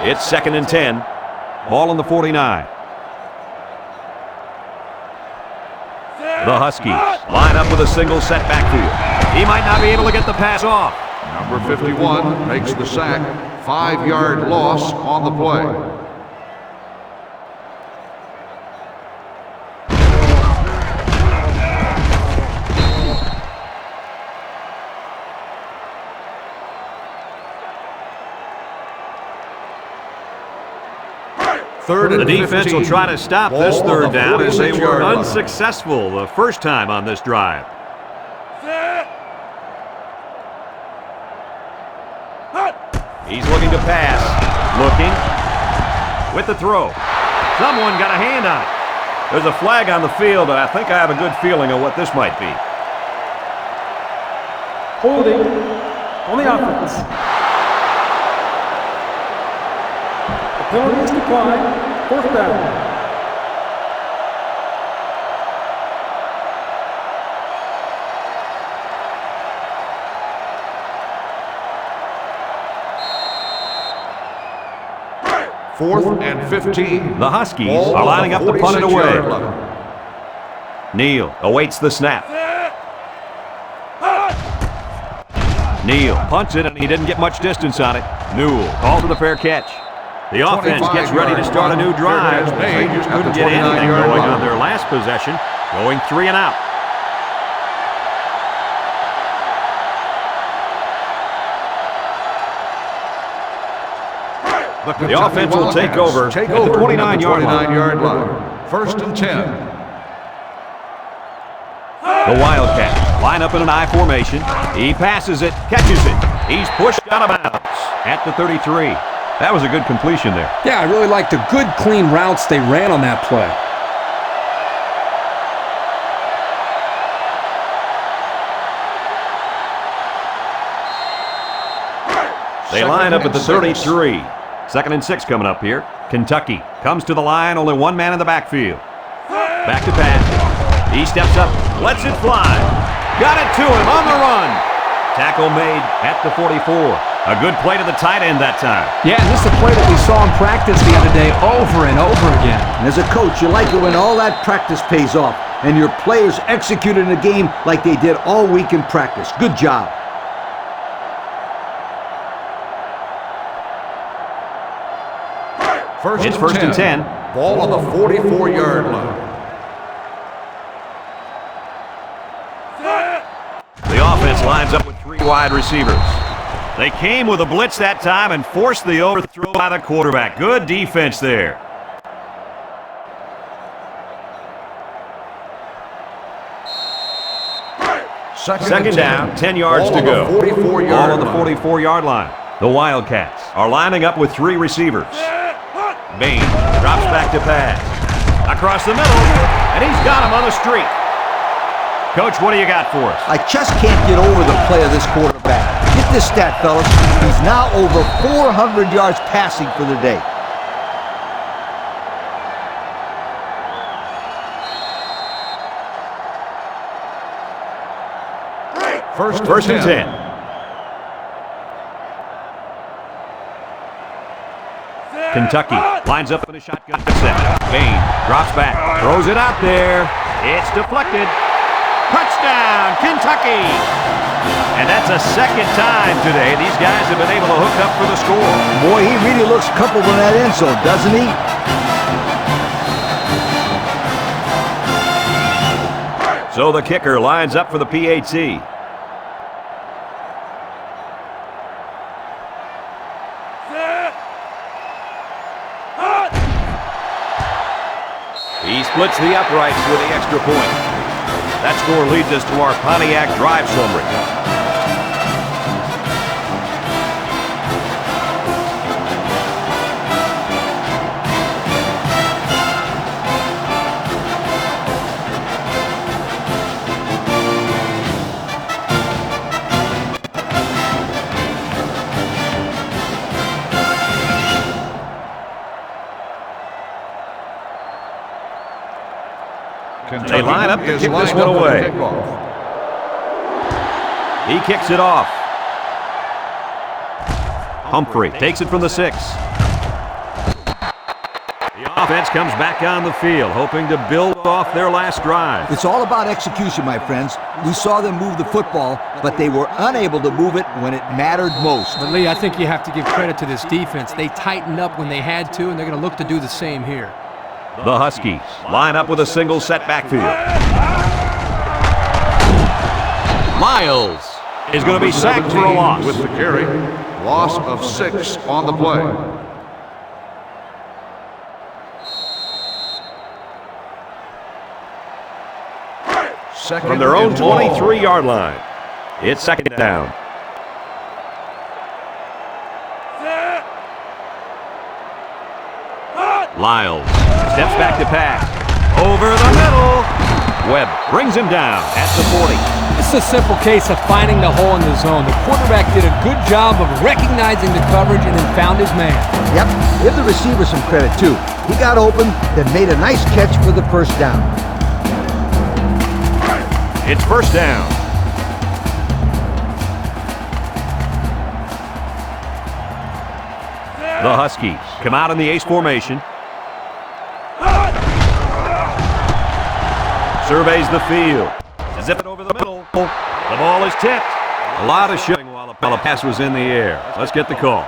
It's 2nd and 10. Ball on the 49. The Huskies line up with a single set backfield. He might not be able to get the pass off. Number 51 makes the sack. 5-yard loss on the play. The defense will try to stop this 3rd down as they were unsuccessful the first time on this drive. He's looking to pass. Looking. With the throw. Someone got a hand on it. There's a flag on the field, and I think I have a good feeling of what this might be. Holding on the offense. The penalty is declined. 4th down. 4th and 15. The Huskies Ball are on lining the up to punt it away. 46-yard line. Neal awaits the snap. Neal punts it, and he didn't get much distance on it. Newell calls for the fair catch. The offense gets ready to start a new drive. They just couldn't get anything going on their last possession, going 3 and out. The offense will take over at the 29-yard line. 1st and 10. The Wildcats line up in an I formation. He passes it, catches it. He's pushed out of bounds at the 33. That was a good completion there. Yeah, I really liked the good, clean routes they ran on that play. They line up at the 33. 2nd and 6 coming up here. Kentucky comes to the line, only one man in the backfield. Back to pass. He steps up, lets it fly. Got it to him on the run. Tackle made at the 44. A good play to the tight end that time. Yeah, and this is a play that we saw in practice the other day over and over again. And as a coach, you like it when all that practice pays off and your players execute in the game like they did all week in practice. Good job. It's 1st and 10. Ball on the 44-yard line. The offense lines up with 3 wide receivers. They came with a blitz that time and forced the overthrow by the quarterback. Good defense there. Second down, 10 yards to go. Ball on the 44-yard line. The Wildcats are lining up with 3 receivers. Bain drops back to pass. Across the middle, and he's got him on the street. Coach, what do you got for us? I just can't get over the play of this quarterback. Get this stat, fellas. He's now over 400 yards passing for the day. First and 10. Kentucky lines up in a shotgun set. Bain drops back, throws it out there. It's deflected. Touchdown, Kentucky! And that's a second time today these guys have been able to hook up for the score. Boy, he really looks comfortable in that end zone, doesn't he? So the kicker lines up for the PAT. He splits the uprights with the extra point. That score leads us to our Pontiac drive summary. They line up to kick this one away. He kicks it off. Humphrey takes it from the 6. The offense comes back on the field, hoping to build off their last drive. It's all about execution, my friends. We saw them move the football, but they were unable to move it when it mattered most. But Lee, I think you have to give credit to this defense. They tightened up when they had to, and they're going to look to do the same here. The Huskies line up with a single set backfield. Miles is going to be sacked for a loss. With the carry, loss of 6 on the play. From their own 23-yard line, it's second down. Lyles steps back to pass. Over the middle. Webb brings him down at the 40. This is a simple case of finding the hole in the zone. The quarterback did a good job of recognizing the coverage and then found his man. Yep, give the receiver some credit too. He got open, then made a nice catch for the first down. It's first down. The The Huskies come out in the ace formation. Surveys the field. Zip it over the middle. The ball is tipped. A lot of showing while the pass was in the air. Let's get the call.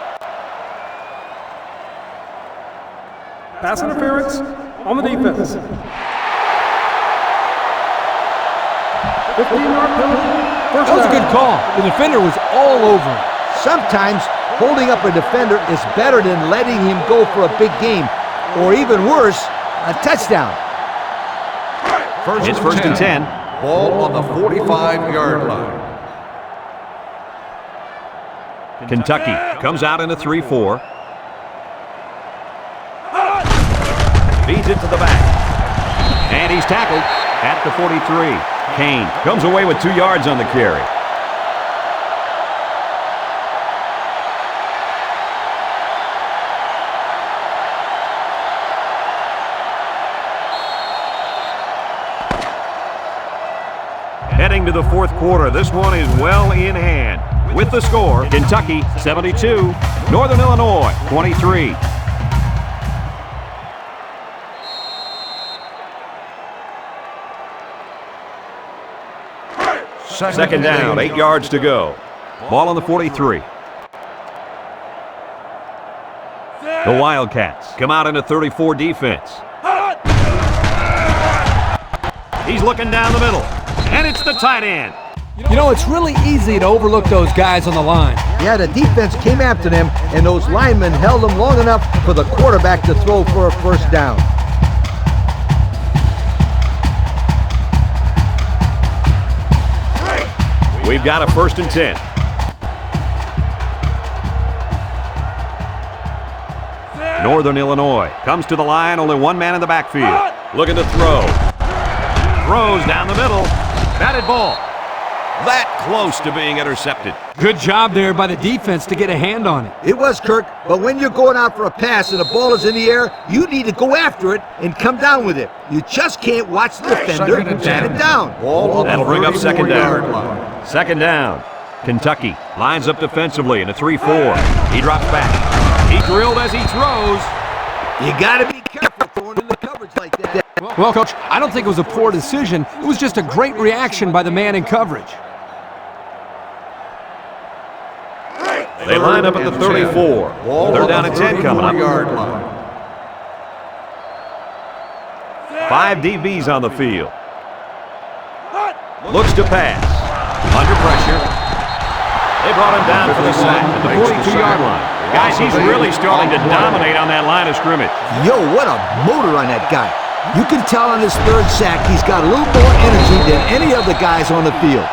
Pass interference on the defense. 15-yard penalty. First That was a down. good call. The defender was all over him. Sometimes holding up a defender is better than letting him go for a big game, or even worse, a touchdown. It's first and 10. Ball on the 45-yard line. Kentucky comes out in a 3-4. Feeds it to the back. And he's tackled at the 43. Kane comes away with 2 yards on the carry. Heading to the fourth quarter, this one is well in hand. With the score, Kentucky 72, Northern Illinois 23. Second down, 8 yards to go. Ball on the 43. The Wildcats come out in a 34 defense. He's looking down the middle, and it's the tight end. You know, it's really easy to overlook those guys on the line. Yeah, the defense came after them, and those linemen held them long enough for the quarterback to throw for a first down. We've got a first and 10. Northern Illinois comes to the line, only one man in the backfield. Looking to throw. Throws down the middle. Batted ball. That close to being intercepted. Good job there by the defense to get a hand on it. It was, Kirk, but when you're going out for a pass and the ball is in the air, you need to go after it and come down with it. You just can't watch the defender bat it down. That'll bring up second down. 34-yard line. Second down. Kentucky lines up defensively in a 3-4. He drops back. He drilled as he throws. You got to be careful throwing in the coverage like that. Well, Coach, I don't think it was a poor decision. It was just a great reaction by the man in coverage. They line up at the 34. They're down at 10 coming up. 34-yard line. 5 DBs on the field. Looks to pass. Under pressure. They brought him down for the sack at the 42-yard line. Guys, he's really starting to dominate on that line of scrimmage. Yo, what a motor on that guy. You can tell on his third sack he's got a little more energy than any of the guys on the field.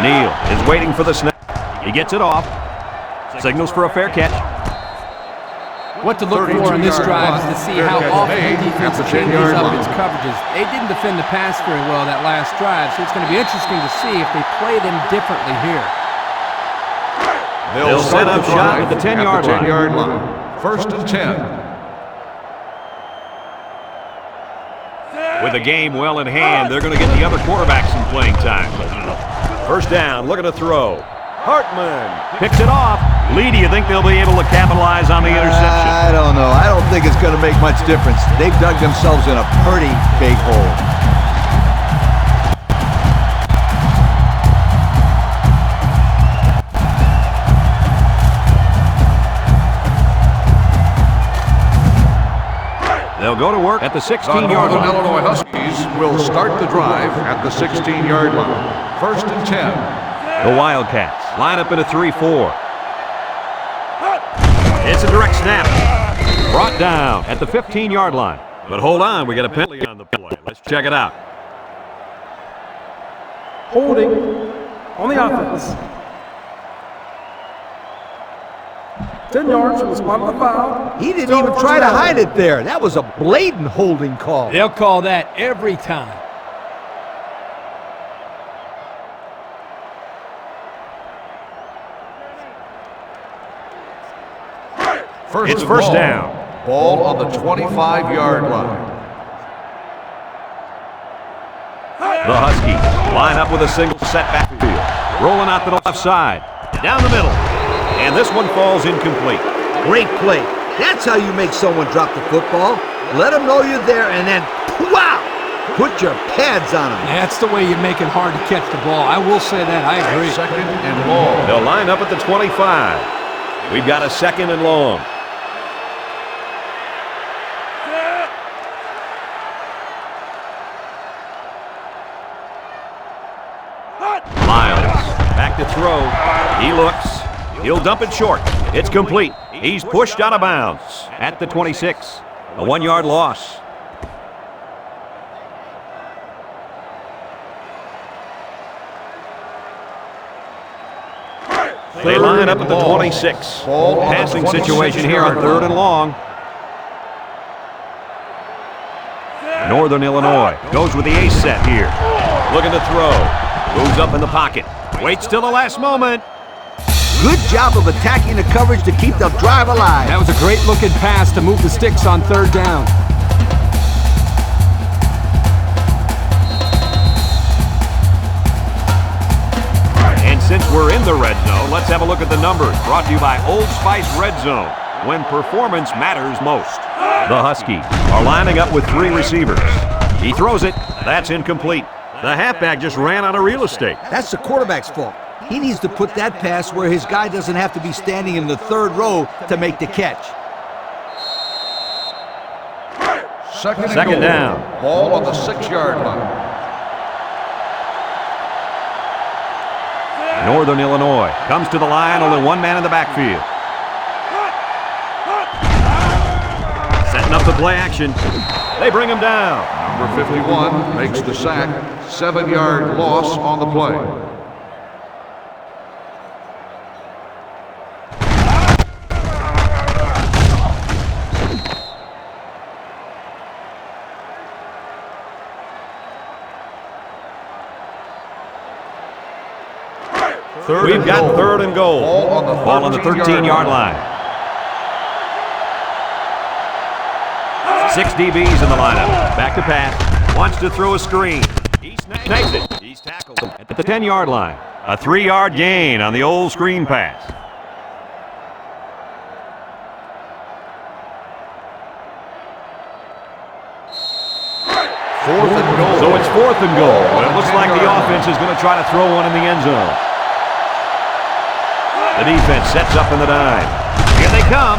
Neal is waiting for the snap. He gets it off. Signals for a fair catch. What to look for in this drive is to see how often the defense changes up its coverages. They didn't defend the pass very well that last drive, so it's going to be interesting to see if they play them differently here. They'll set up shot at the 10-yard line. First and 10. With the game well in hand, they're going to get the other quarterback some playing time. First down, looking to throw. Hartman picks it off. Lee, do you think they'll be able to capitalize on the interception? I don't know. I don't think it's going to make much difference. They've dug themselves in a pretty big hole. They'll go to work at the The 16-yard Northern line. Illinois Huskies will start the drive at the 16-yard line. First and 10. The Wildcats line up in a 3-4. It's a direct snap. Brought down at the 15-yard line. But hold on, we got a penalty on the play. Let's check it out. Holding on the offense. 10 yards from the spot of the foul. He didn't even try to hide it there. That was a blatant holding call. They'll call that every time. It's first down. Ball on the 25-yard line. The Huskies line up with a single set backfield. Rolling out to the left side. Down the middle. And this one falls incomplete. Great play. That's how you make someone drop the football. Let them know you're there, and then, wow! Put your pads on them. That's the way you make it hard to catch the ball. I will say that. I agree. Second and long. They'll line up at the 25. We've got a second and long. Miles, back to throw. He looks. He'll dump it short. It's complete. He's pushed out of bounds at the 26. A 1-yard loss. They line up at the 26. Passing situation here on 3rd and long. Northern Illinois goes with the ace set here. Looking to throw. Moves up in the pocket. Waits till the last moment. Good job of attacking the coverage to keep the drive alive. That was a great looking pass to move the sticks on 3rd down. And since we're in the red zone, let's have a look at the numbers. Brought to you by Old Spice Red Zone, when performance matters most. The Huskies are lining up with 3 receivers. He throws it. That's incomplete. The halfback just ran out of real estate. That's the quarterback's fault. He needs to put that pass where his guy doesn't have to be standing in the 3rd row to make the catch. Second down. Ball on the 6-yard line. Northern Illinois comes to the line, only 1 man in the backfield. Setting up the play action. They bring him down. Number 51 makes the sack. 7-yard loss on the play. We've got 3rd and goal. Ball on the 13-yard line. 6 DBs in the lineup. Back to pass. Wants to throw a screen. He snags it. He's tackled at the 10-yard line. A 3-yard gain on the old screen pass. Fourth and goal. So it's 4th and goal. But it looks like the offense is going to try to throw one in the end zone. The defense sets up in the dime. Here they come.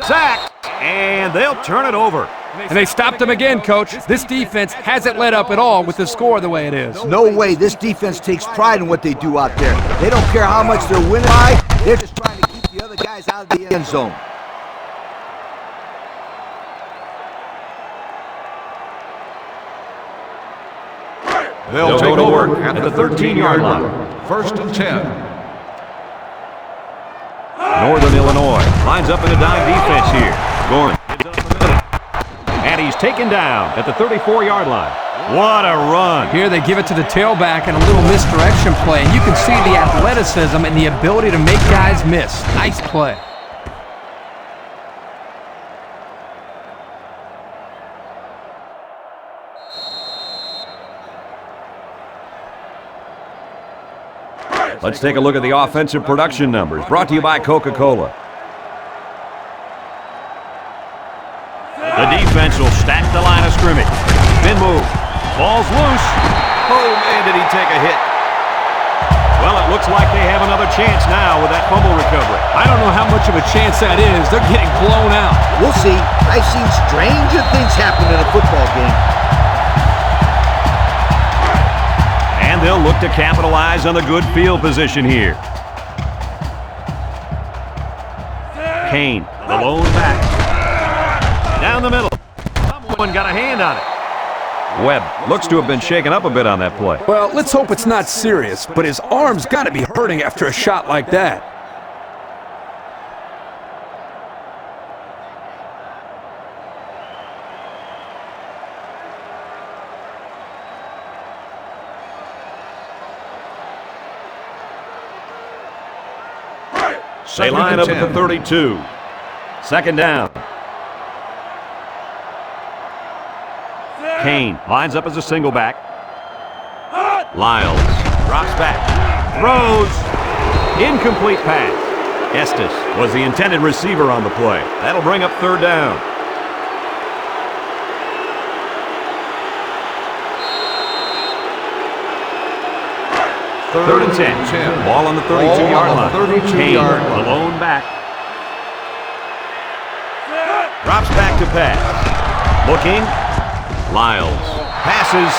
Sacked. And they'll turn it over. And they stopped him again, Coach. This defense hasn't let up at all with the score the way it is. No way. This defense takes pride in what they do out there. They don't care how much they're winning by. They're just trying to keep the other guys out of the end zone. They'll go take to over work at the 13-yard line. 1st and 10. Northern Illinois lines up in a dime defense here. Goring. And he's taken down at the 34-yard line. What a run. Here they give it to the tailback and a little misdirection play. And you can see the athleticism and the ability to make guys miss. Nice play. Let's take a look at the offensive production numbers, brought to you by Coca-Cola. The defense will stack the line of scrimmage. Spin move. Ball's loose. Oh, man, did he take a hit. Well, it looks like they have another chance now with that fumble recovery. I don't know how much of a chance that is. They're getting blown out. We'll see. I've seen stranger things happen in a football game. And they'll look to capitalize on the good field position here. Kane, the lone back. Down the middle. Someone got a hand on it. Webb looks to have been shaken up a bit on that play. Well, let's hope it's not serious, but his arm's got to be hurting after a shot like that. They line up at the 32. 2nd down. Kane lines up as a single back. Lyles drops back, throws, incomplete pass. Estes was the intended receiver on the play. That'll bring up third down. Third and 10. Ball on the 32-yard line. Kane alone back. Drops back to pass. Looking. Lyles passes.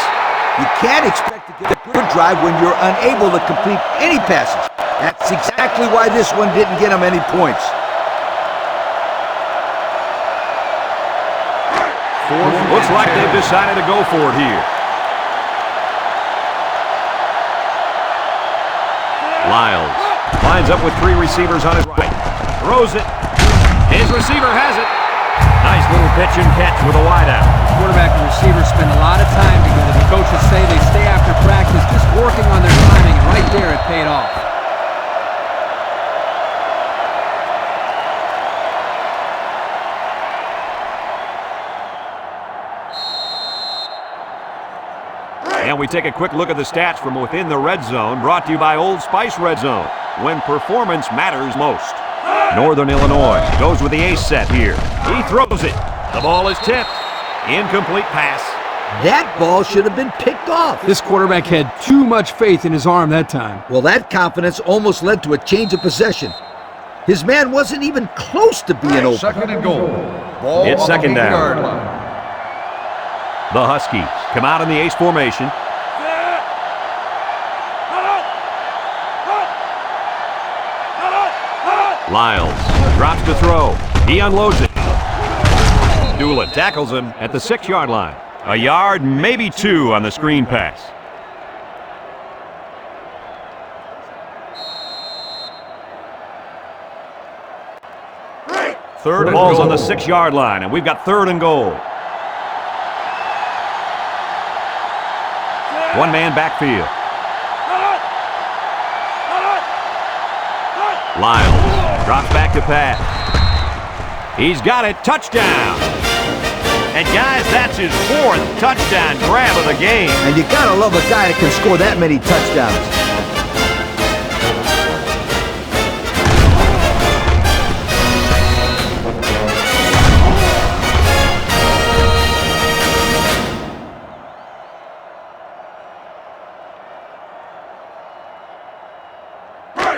You can't expect to get a good drive when you're unable to complete any passes. That's exactly why this one didn't get him any points. Looks like they've decided to go for it here. Lyles lines up with 3 receivers on his right. Throws it. His receiver has it. Nice little pitch and catch with a wideout. Quarterback and receivers spend a lot of time together. The coaches say they stay after practice just working on their timing, and right there it paid off. And we take a quick look at the stats from within the red zone, brought to you by Old Spice Red Zone, when performance matters most. Northern Illinois goes with the ace set here. He throws it. The ball is tipped. Incomplete pass. That ball should have been picked off. This quarterback had too much faith in his arm that time. Well, that confidence almost led to a change of possession. His man wasn't even close to being open. Second and goal. Ball It's on second the down. 8-yard line. The Huskies come out in the ace formation. Lyles drops to throw. He unloads it. Doolin tackles him at the 6-yard line. A yard, maybe 2 on the screen pass. Third The and ball's goal. on the 6-yard line, and we've got third and goal. One-man backfield. Lyles drops back to pass. He's got it. Touchdown. And guys, that's his 4th touchdown grab of the game. And you gotta love a guy that can score that many touchdowns.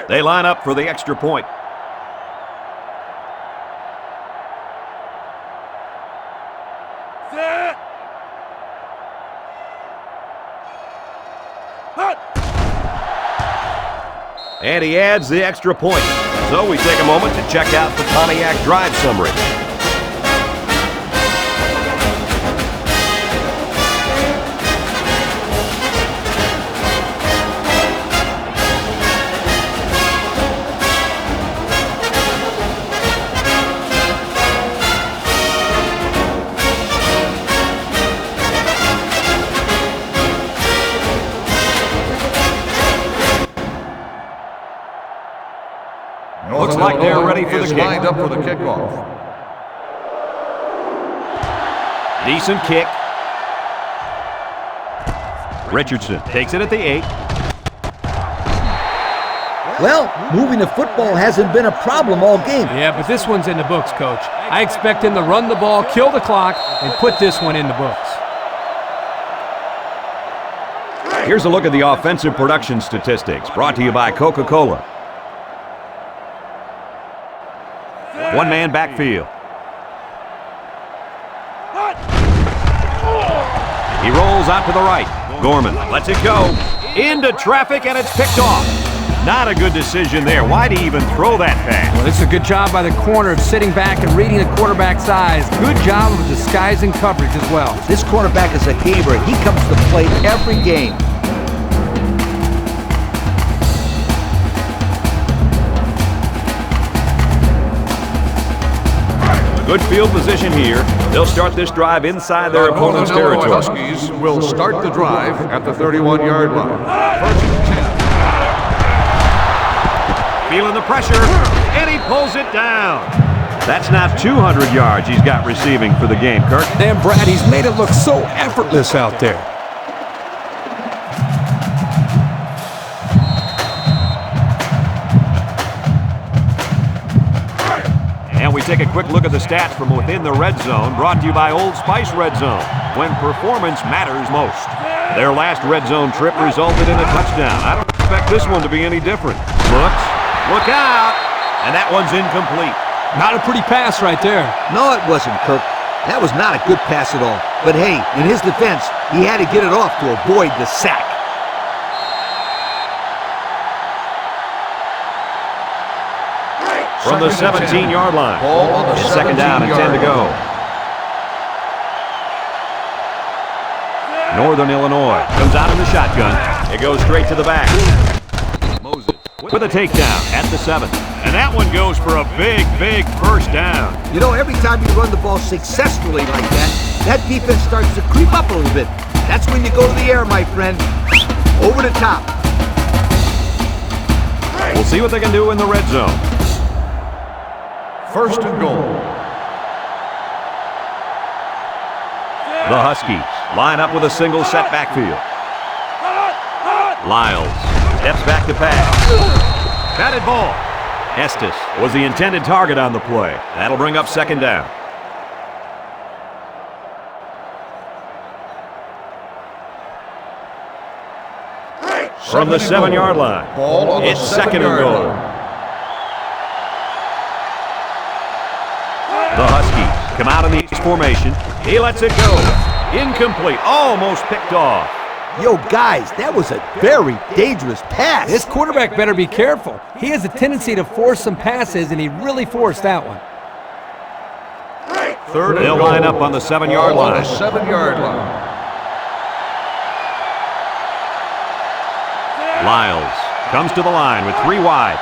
They line up for the extra point. And he adds the extra point. So we take a moment to check out the Pontiac drive summary. Looks like they're ready for the is kick. lined up for the kickoff. Decent kick. Richardson takes it at the 8. Well, moving the football hasn't been a problem all game. Yeah, but this one's in the books, Coach. I expect him to run the ball, kill the clock, and put this one in the books. Here's a look at the offensive production statistics, brought to you by Coca-Cola. One-man backfield. He rolls out to the right. Gorman lets it go. Into traffic, and it's picked off. Not a good decision there. Why'd he even throw that pass? Well, this is a good job by the corner of sitting back and reading the quarterback's eyes. Good job of disguising coverage as well. This quarterback is a gamer. He comes to play every game. Good field position here. They'll start this drive inside their opponent's Northern Illinois territory. Huskies will start the drive at the 31-yard line. First and 10. Feeling the pressure, and he pulls it down. That's now 200 yards he's got receiving for the game, Kirk. Dan Brad, he's made it look so effortless out there. And we take a quick look at the stats from within the red zone, brought to you by Old Spice Red Zone, when performance matters most. Their last red zone trip resulted in a touchdown. I don't expect this one to be any different. Look out! And that one's incomplete. Not a pretty pass right there. No, it wasn't, Kirk. That was not a good pass at all. But hey, in his defense, he had to get it off to avoid the sack. From the 17-yard line. It's second down and 10 to go. Northern Illinois comes out in the shotgun. It goes straight to the back. Moses with a takedown at the 7. And that one goes for a big first down. You know, every time you run the ball successfully like that, that defense starts to creep up a little bit. That's when you go to the air, my friend. Over the top. We'll see what they can do in the red zone. First and goal. The Huskies line up with a single set backfield. Lyles steps back to pass. Batted ball. Estes was the intended target on the play. That'll bring up second down. From the 7-yard line, it's second and goal. The Huskies come out in the East formation. He lets it go. Incomplete. Almost picked off. Yo, guys, that was a very dangerous pass. This quarterback better be careful. He has a tendency to force some passes, and he really forced that one. Third and They'll goal. line up on the 7-yard line. On the 7-yard line. Lyles comes to the line with 3 wide.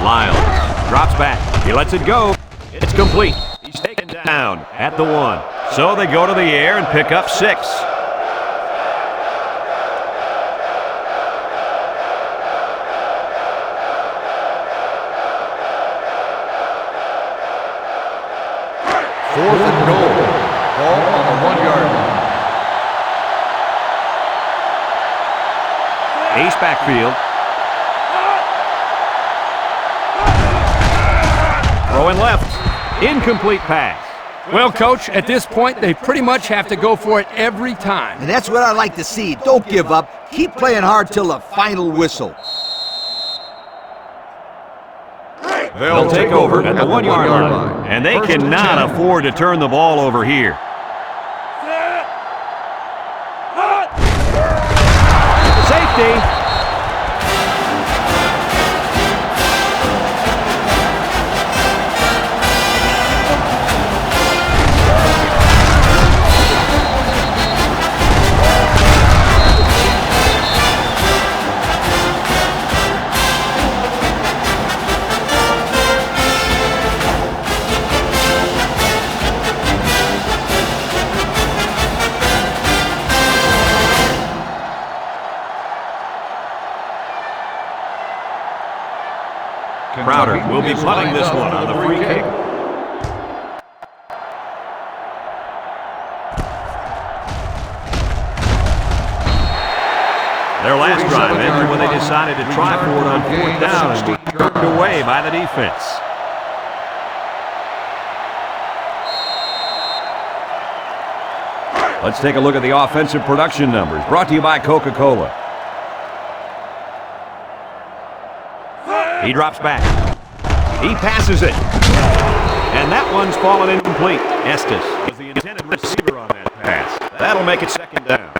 Lyles drops back. He lets it go. It's complete. He's taken down at the 1. So they go to the air and pick up 6. Fourth and goal. Ball on the 1-yard line. Ace backfield. Throwing left. Incomplete pass. Well, Coach, at this point, they pretty much have to go for it every time. And that's what I like to see. Don't give up. Keep playing hard till the final whistle. They'll take over at the 1-yard line. And they First and cannot 10. afford to turn the ball over here. Safety. Crowder will be punting this one on the free kick. Their last drive ended when they decided to try for it on 4th down and be turned away by the defense. Let's take a look at the offensive production numbers, brought to you by Coca-Cola. He drops back. He passes it. And that one's fallen incomplete. Estes was the intended receiver on that pass. That'll make it second down.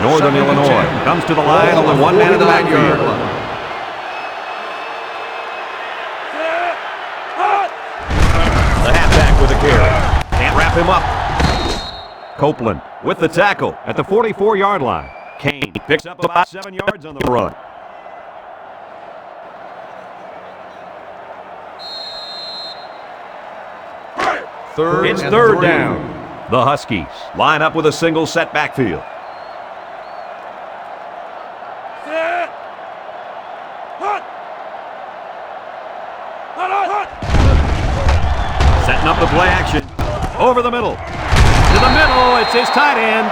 Northern Illinois comes to the line on the 1 man in the backfield. The halfback with a carry. Can't wrap him up. Copeland with the tackle at the 44-yard line. Kane picks up about 7 yards on the run. It's third down. The Huskies line up with a single set backfield. Setting up the play action. Over the middle. To the middle. It's his tight end.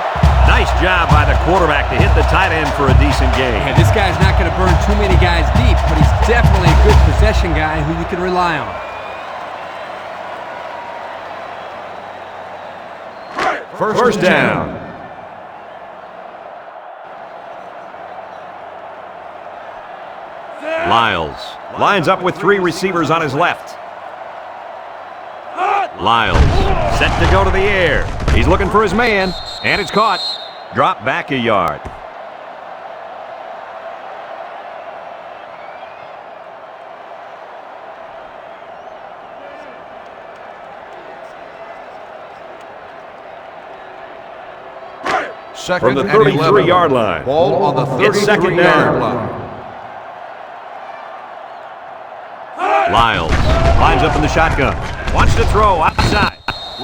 Nice job by the quarterback to hit the tight end for a decent gain. Yeah, this guy's not going to burn too many guys deep, but he's definitely a good possession guy who you can rely on. First down. Lyles lines up with 3 receivers on his left. Lyles set to go to the air. He's looking for his man, and it's caught. Drop back a yard. Second From the and 33-yard 11. line. Ball on the It's second 33-yard down. line. Lyles lines up in the shotgun. Wants to throw outside.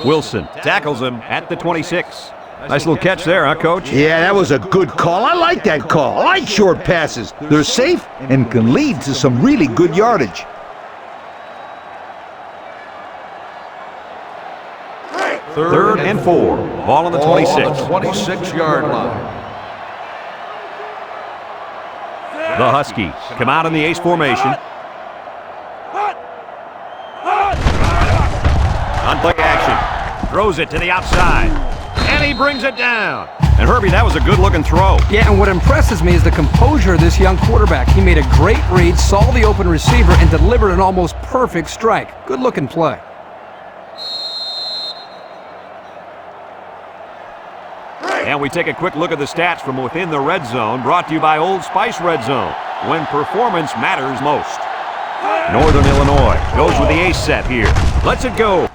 Wilson tackles him at the 26. Nice little catch there, huh, Coach? Yeah, that was a good call. I like that call. I like short passes. They're safe and can lead to some really good yardage. Third and 4. Ball on the 26. Ball on the 26-yard line. The Huskies come out in the ace formation. On play action. Throws it to the outside. And he brings it down. And Herbie, that was a good-looking throw. Yeah, and what impresses me is the composure of this young quarterback. He made a great read, saw the open receiver, and delivered an almost perfect strike. Good-looking play. And we take a quick look at the stats from within the red zone, brought to you by Old Spice Red Zone, when performance matters most. Northern Illinois goes with the ace set here. Lets it go.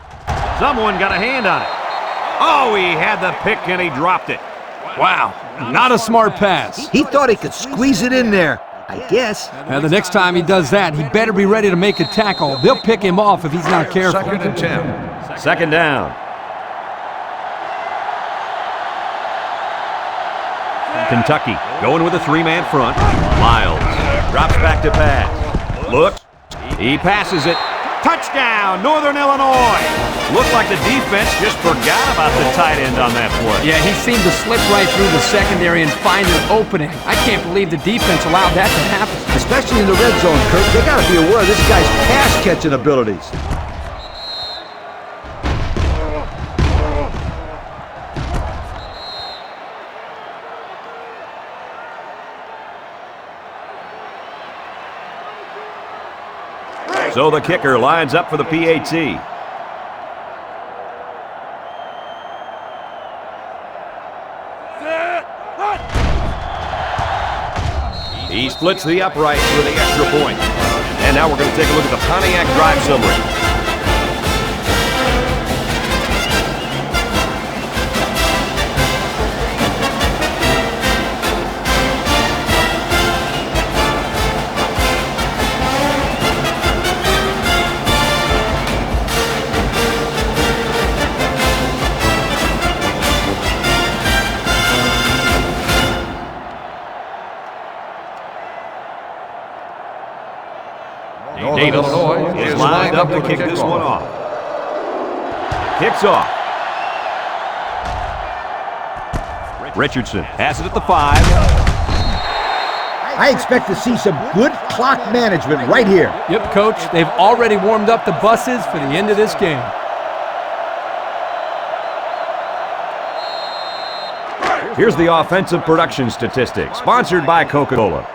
Someone got a hand on it. Oh, he had the pick and he dropped it. Wow, not a smart pass. He thought he could squeeze it in there, I guess. Now, the next time he does that, he better be ready to make a tackle. They'll pick him off if he's not careful. Second and 10. Second down. Kentucky going with a 3-man front. Lyles drops back to pass. Looks. He passes it. Touchdown, Northern Illinois. Looked like the defense just forgot about the tight end on that play. Yeah, he seemed to slip right through the secondary and find an opening. I can't believe the defense allowed that to happen. Especially in the red zone, Kurt. They got to be aware of this guy's pass-catching abilities. So the kicker lines up for the PAT. He splits the upright for the extra point. And now we're going to take a look at the Pontiac drive summary. Davis is lined up to kick this one off. Kicks off. Richardson has it at the 5. I expect to see some good clock management right here. Yep, Coach. They've already warmed up the buses for the end of this game. Here's the offensive production statistics, sponsored by Coca-Cola.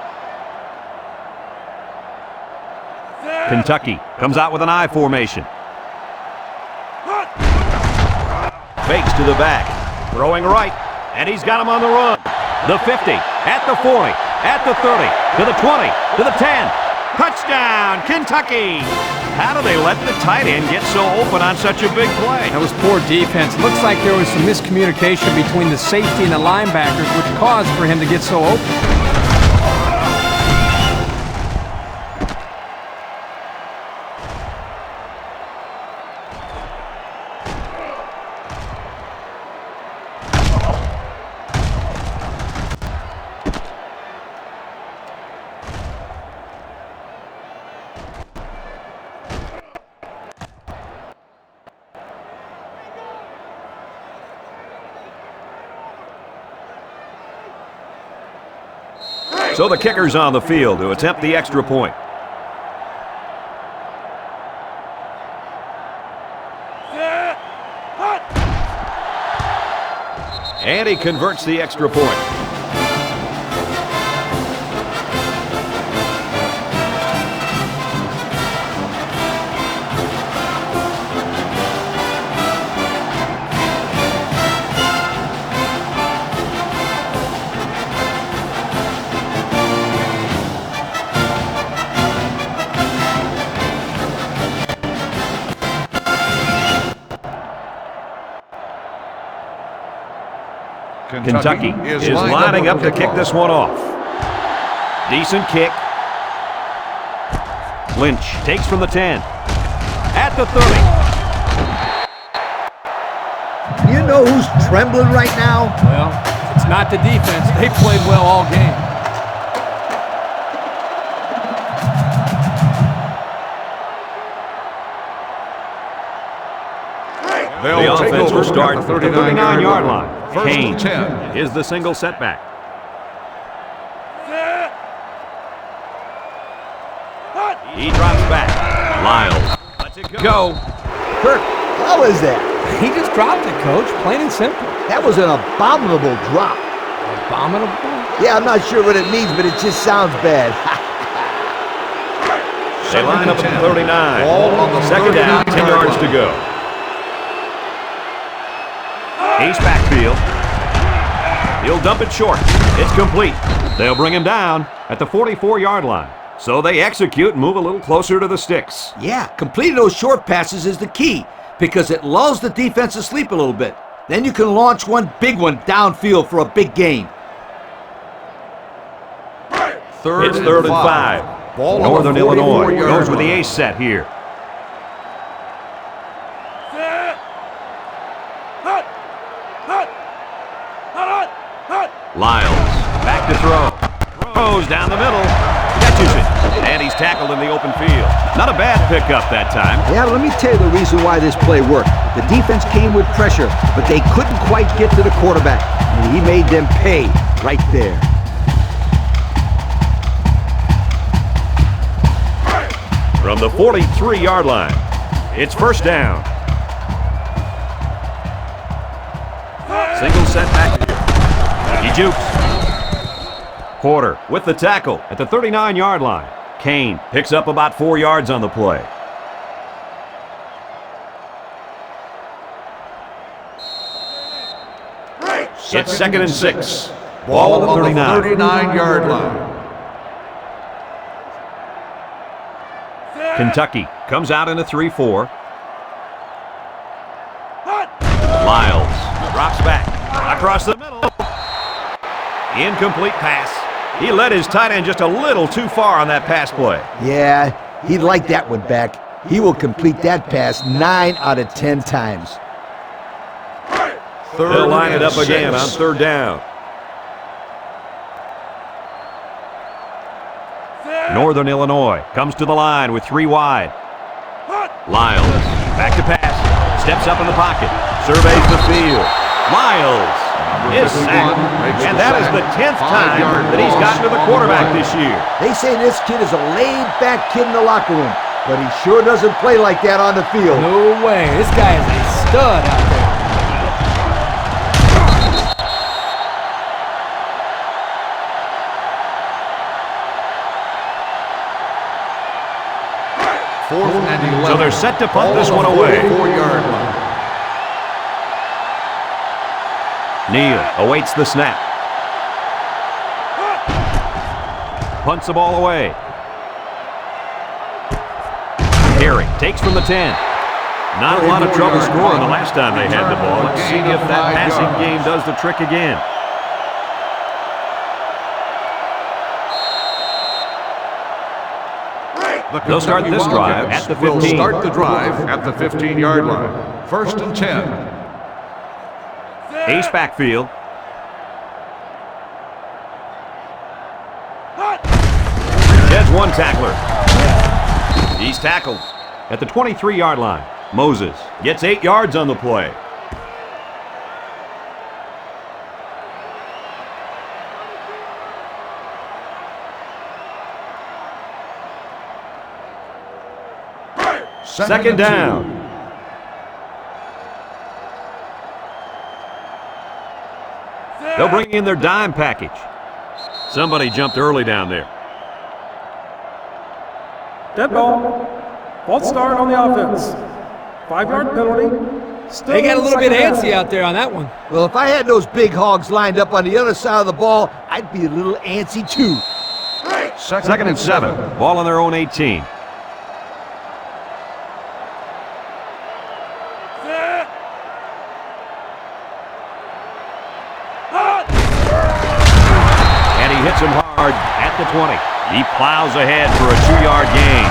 Kentucky comes out with an I formation. Fakes to the back, throwing right, and he's got him on the run. The 50, at the 40, at the 30, to the 20, to the 10. Touchdown, Kentucky! How do they let the tight end get so open on such a big play? That was poor defense. Looks like there was some miscommunication between the safety and the linebackers, which caused for him to get so open. So the kicker's on the field to attempt the extra point. And he converts the extra point. Kentucky is lining up to kick this one off. Decent kick. Lynch takes from the 10. At the 30. You know who's trembling right now? Well, it's not the defense. They played well all game. The offense will start at the 39-yard line. First Kane and 10. is the single setback. He drops back. Lyles lets it go. Kirk, how is that? He just dropped it, Coach. Plain and simple. That was an abominable drop. Abominable. Yeah, I'm not sure what it means, but it just sounds bad. They line up at the 39. Ball on the Second down, 10 yards to go. Ace backfield. He'll dump it short. It's complete. They'll bring him down at the 44-yard line. So they execute and move a little closer to the sticks. Yeah, completing those short passes is the key because it lulls the defense to sleep a little bit. Then you can launch one big one downfield for a big gain. It's third and 5. Ball Northern Illinois goes with the line. ace set here. Lyles back to throw. Throws down the middle. Catches it. And he's tackled in the open field. Not a bad pickup that time. Yeah, let me tell you the reason why this play worked. The defense came with pressure, but they couldn't quite get to the quarterback. And he made them pay right there. From the 43-yard line, it's first down. Single setback. He jukes. Porter with the tackle at the 39-yard line. Kane picks up about 4 yards on the play. It's second and 6. Ball Ball at the on the 39. 39-yard line. Kentucky comes out in a 3-4. Lyles drops back across the middle. Incomplete pass. He led his tight end just a little too far on that pass play. Yeah, he'd like that one back. He will complete that pass 9 out of 10 times. They'll line it up and again on 6. third down. Northern Illinois comes to the line with 3 wide. Lyles back to pass. Steps up in the pocket. Surveys the field. Lyles is sacked. And that is the 10th time that he's gotten to the quarterback this year. They say this kid is a laid-back kid in the locker room, but he sure doesn't play like that on the field. No way. This guy is a stud out there. Fourth and 11. So they're set to punt this Ball one on the away. 44-yard line. Neal awaits the snap. Punts the ball away. Harry takes from the 10. Not a lot of trouble scoring the last time they had the ball. Let's see if that passing game does the trick again. They'll start this drive at the 15. Will start the drive at the 15-yard line. First and 10. Ace backfield. Sheds one tackler. He's tackled at the 23-yard line. Moses gets 8 yards on the play. Second down. They'll bring in their dime package. Somebody jumped early down there. Dead ball. False start on the offense. 5-yard penalty. Still They got a little bit second antsy down. out there on that one. Well, if I had those big hogs lined up on the other side of the ball, I'd be a little antsy too. Second and 7. Ball on their own 18. And he hits him hard at the 20. He plows ahead for a 2-yard gain.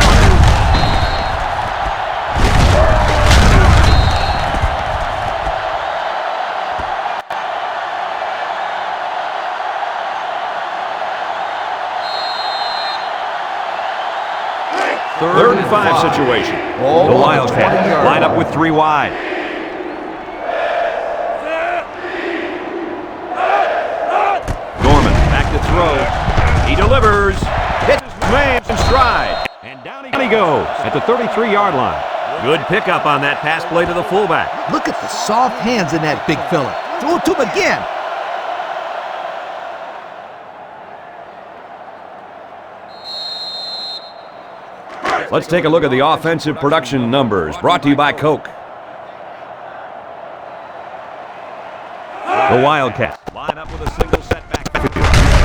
Third and 5 situation. The Wildcats line up with 3 wide. Gorman back to throw. He delivers. Hits his man in stride. And down he goes at the 33-yard line. Good pickup on that pass play to the fullback. Look at the soft hands in that big fella. Throw it to him again. Let's take a look at the offensive production numbers brought to you by Coke. The Wildcats line up with a single setback.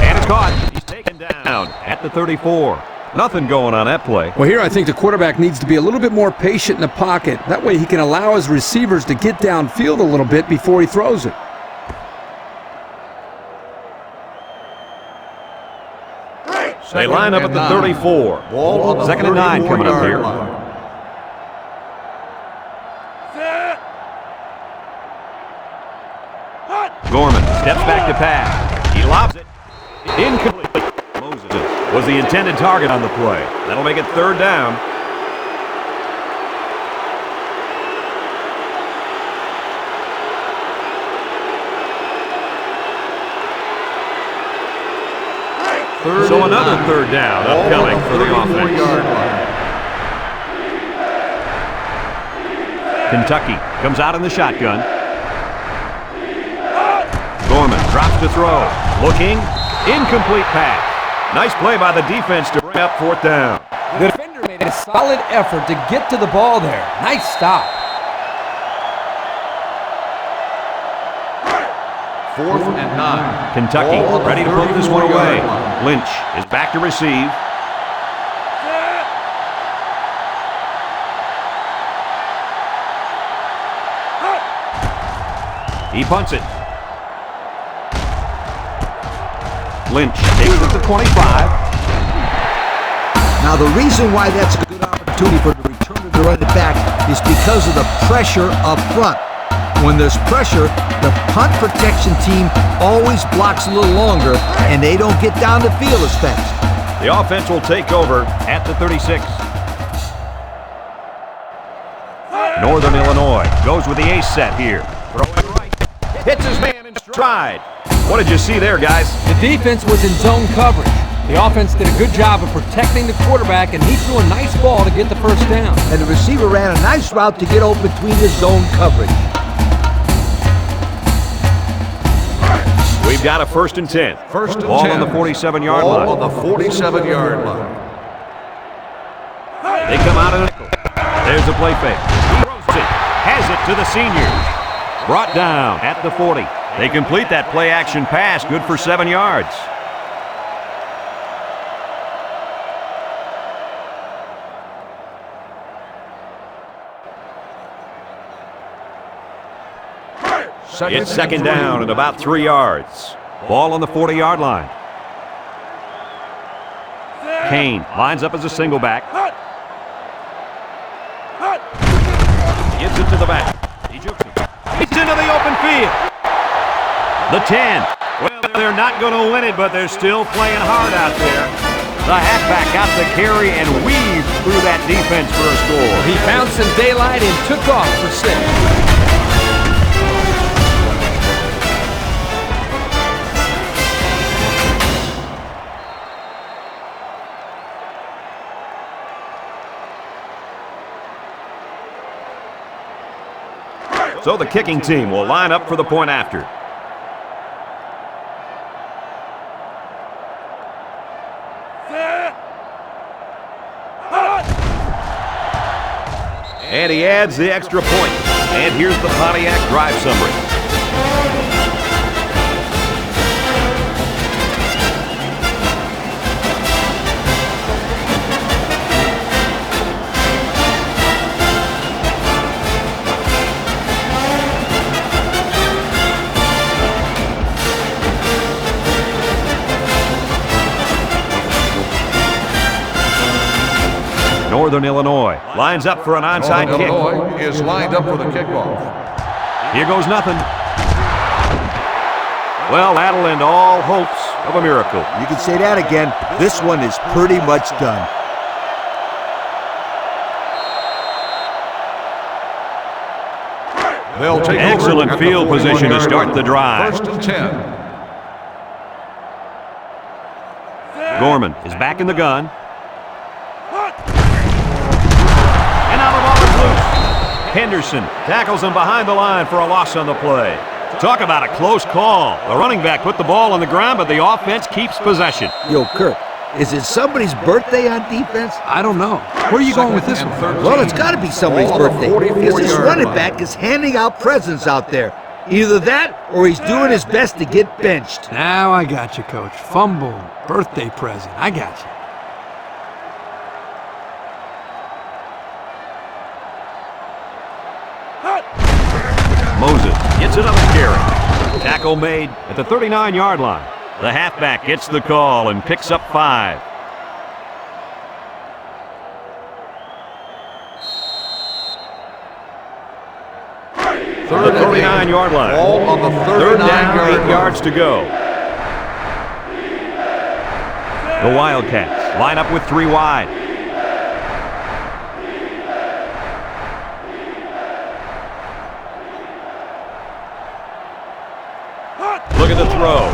And it's caught. He's taken down at the 34. Nothing going on that play. Well, here I think the quarterback needs to be a little bit more patient in the pocket. That way he can allow his receivers to get downfield a little bit before he throws it. They line up at the 34. Second and 9 coming up here. Gorman steps back to pass. He lobs it. Incomplete. Moses was the intended target on the play. That'll make it third down. So another third down upcoming for the offense. Kentucky comes out in the shotgun. Gorman drops to throw. Looking. Incomplete pass. Nice play by the defense to bring up fourth down. The defender made a solid effort to get to the ball there. Nice stop. Fourth and 9. Kentucky ready to put this one away. Lynch is back to receive. He punts it. Lynch takes it to 25. Now the reason why that's a good opportunity for the returner to run it back is because of the pressure up front. When there's pressure, the punt protection team always blocks a little longer, and they don't get down the field as fast. The offense will take over at the 36. Northern Illinois goes with the ace set here. Throwing right. Hits his man in stride. What did you see there, guys? The defense was in zone coverage. The offense did a good job of protecting the quarterback, and he threw a nice ball to get the first down. And the receiver ran a nice route to get open between the zone coverage. We've got a first and 10. First and Ball 10. on the 47-yard Ball line. on the 47-yard line. They come out of the nickel. There's the play fake. He throws it. Has it to the seniors. Brought down at the 40. They complete that play-action pass. Good for 7 yards. It's second down and about 3 yards. Ball on the 40-yard line. Kane lines up as a single back. Gives it to the back. He jukes it. He's into the open field. The 10. Well, they're not going to win it, but they're still playing hard out there. The halfback got the carry and weaved through that defense for a score. He found some daylight and took off for 6. So the kicking team will line up for the point after. And he adds the extra point. And here's the Pontiac drive summary. Northern Illinois lines up for an onside kick. Illinois is lined up for the kickoff. Here goes nothing. Well, that'll end all hopes of a miracle. You can say that again. This one is pretty much done. They'll take Excellent over field position to start the drive. First and 10. Gorman is back in the gun. And now the ball is loose. Henderson tackles him behind the line for a loss on the play. Talk about a close call. The running back put the ball on the ground, but the offense keeps possession. Yo, Kurt, is it somebody's birthday on defense? I don't know. Where are you going with this one? Well, it's got to be somebody's Ball on the birthday because this 44-yard running line. back is handing out presents out there. Either that or he's doing his best to get benched. Now I got you, Coach. Fumble, birthday present. I got you. Moses gets another carry. Tackle made at the 39-yard line. The halfback gets the call and picks up 5. The 39-yard line. Ball on the Third down, 39-yard 8 line. yards to go. The Wildcats line up with 3 wide. Look at the throw.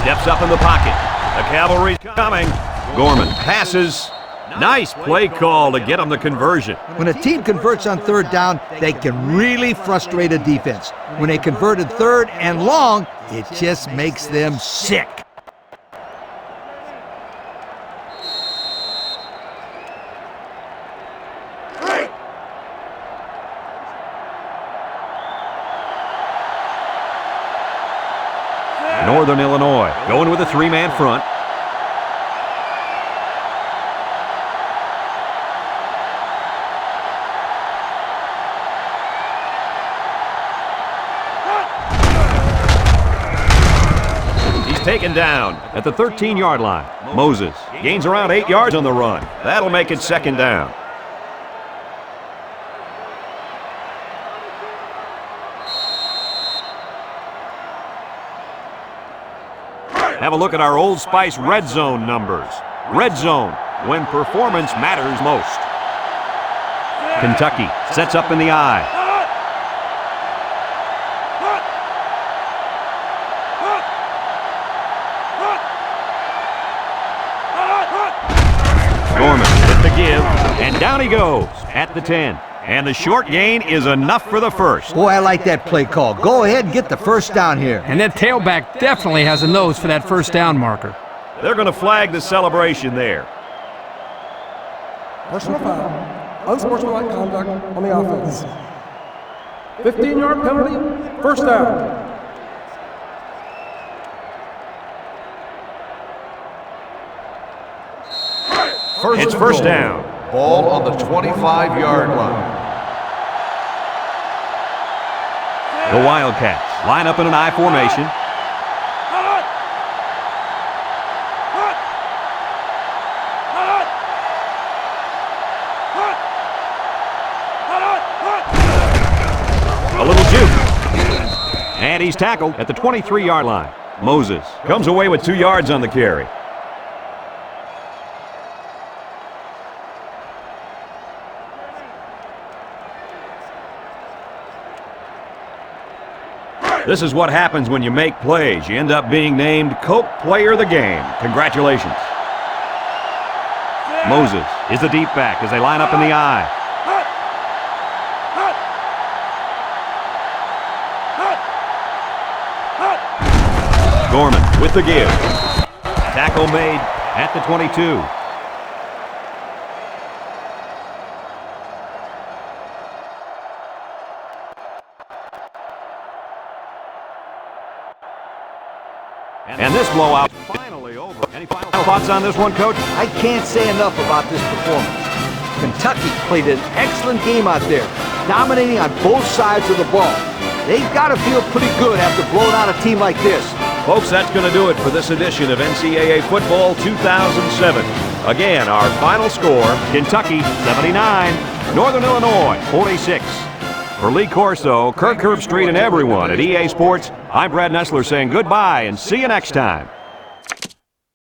Steps up in the pocket. The cavalry's coming. Gorman passes. Nice play call to get him the conversion. When a team converts on third down, they can really frustrate a defense. When they converted third and long, it just makes them sick. Northern Illinois going with a 3-man front. He's taken down at the 13-yard line. Moses gains around 8 yards on the run. That'll make it 2nd down. Have a look at our Old Spice red zone numbers. Red zone, when performance matters most. Kentucky sets up in the eye. Gorman with the give, and down he goes at the 10. And the short gain is enough for the first. Boy, I like that play call. Go ahead and get the first down here. And that tailback definitely has a nose for that first down marker. They're going to flag the celebration there. Personal foul. Unsportsmanlike conduct on the offense. 15-yard penalty. First down. It's first down. Ball on the 25-yard line. The Wildcats line up in an I formation. A little juke. And he's tackled at the 23-yard line. Moses comes away with 2 yards on the carry. This is what happens when you make plays. You end up being named Coke Player of the Game. Congratulations. Moses is the deep back as they line up in the I. Gorman with the give. Tackle made at the 22. And this blowout is finally over. Any final thoughts on this one, Coach? I can't say enough about this performance. Kentucky played an excellent game out there, dominating on both sides of the ball. They've got to feel pretty good after blowing out a team like this. Folks, that's going to do it for this edition of NCAA Football 2007. Again, our final score, Kentucky 79, Northern Illinois 46. For Lee Corso, Kirk Herbstreit, and everyone at EA Sports, I'm Brad Nessler saying goodbye and see you next time.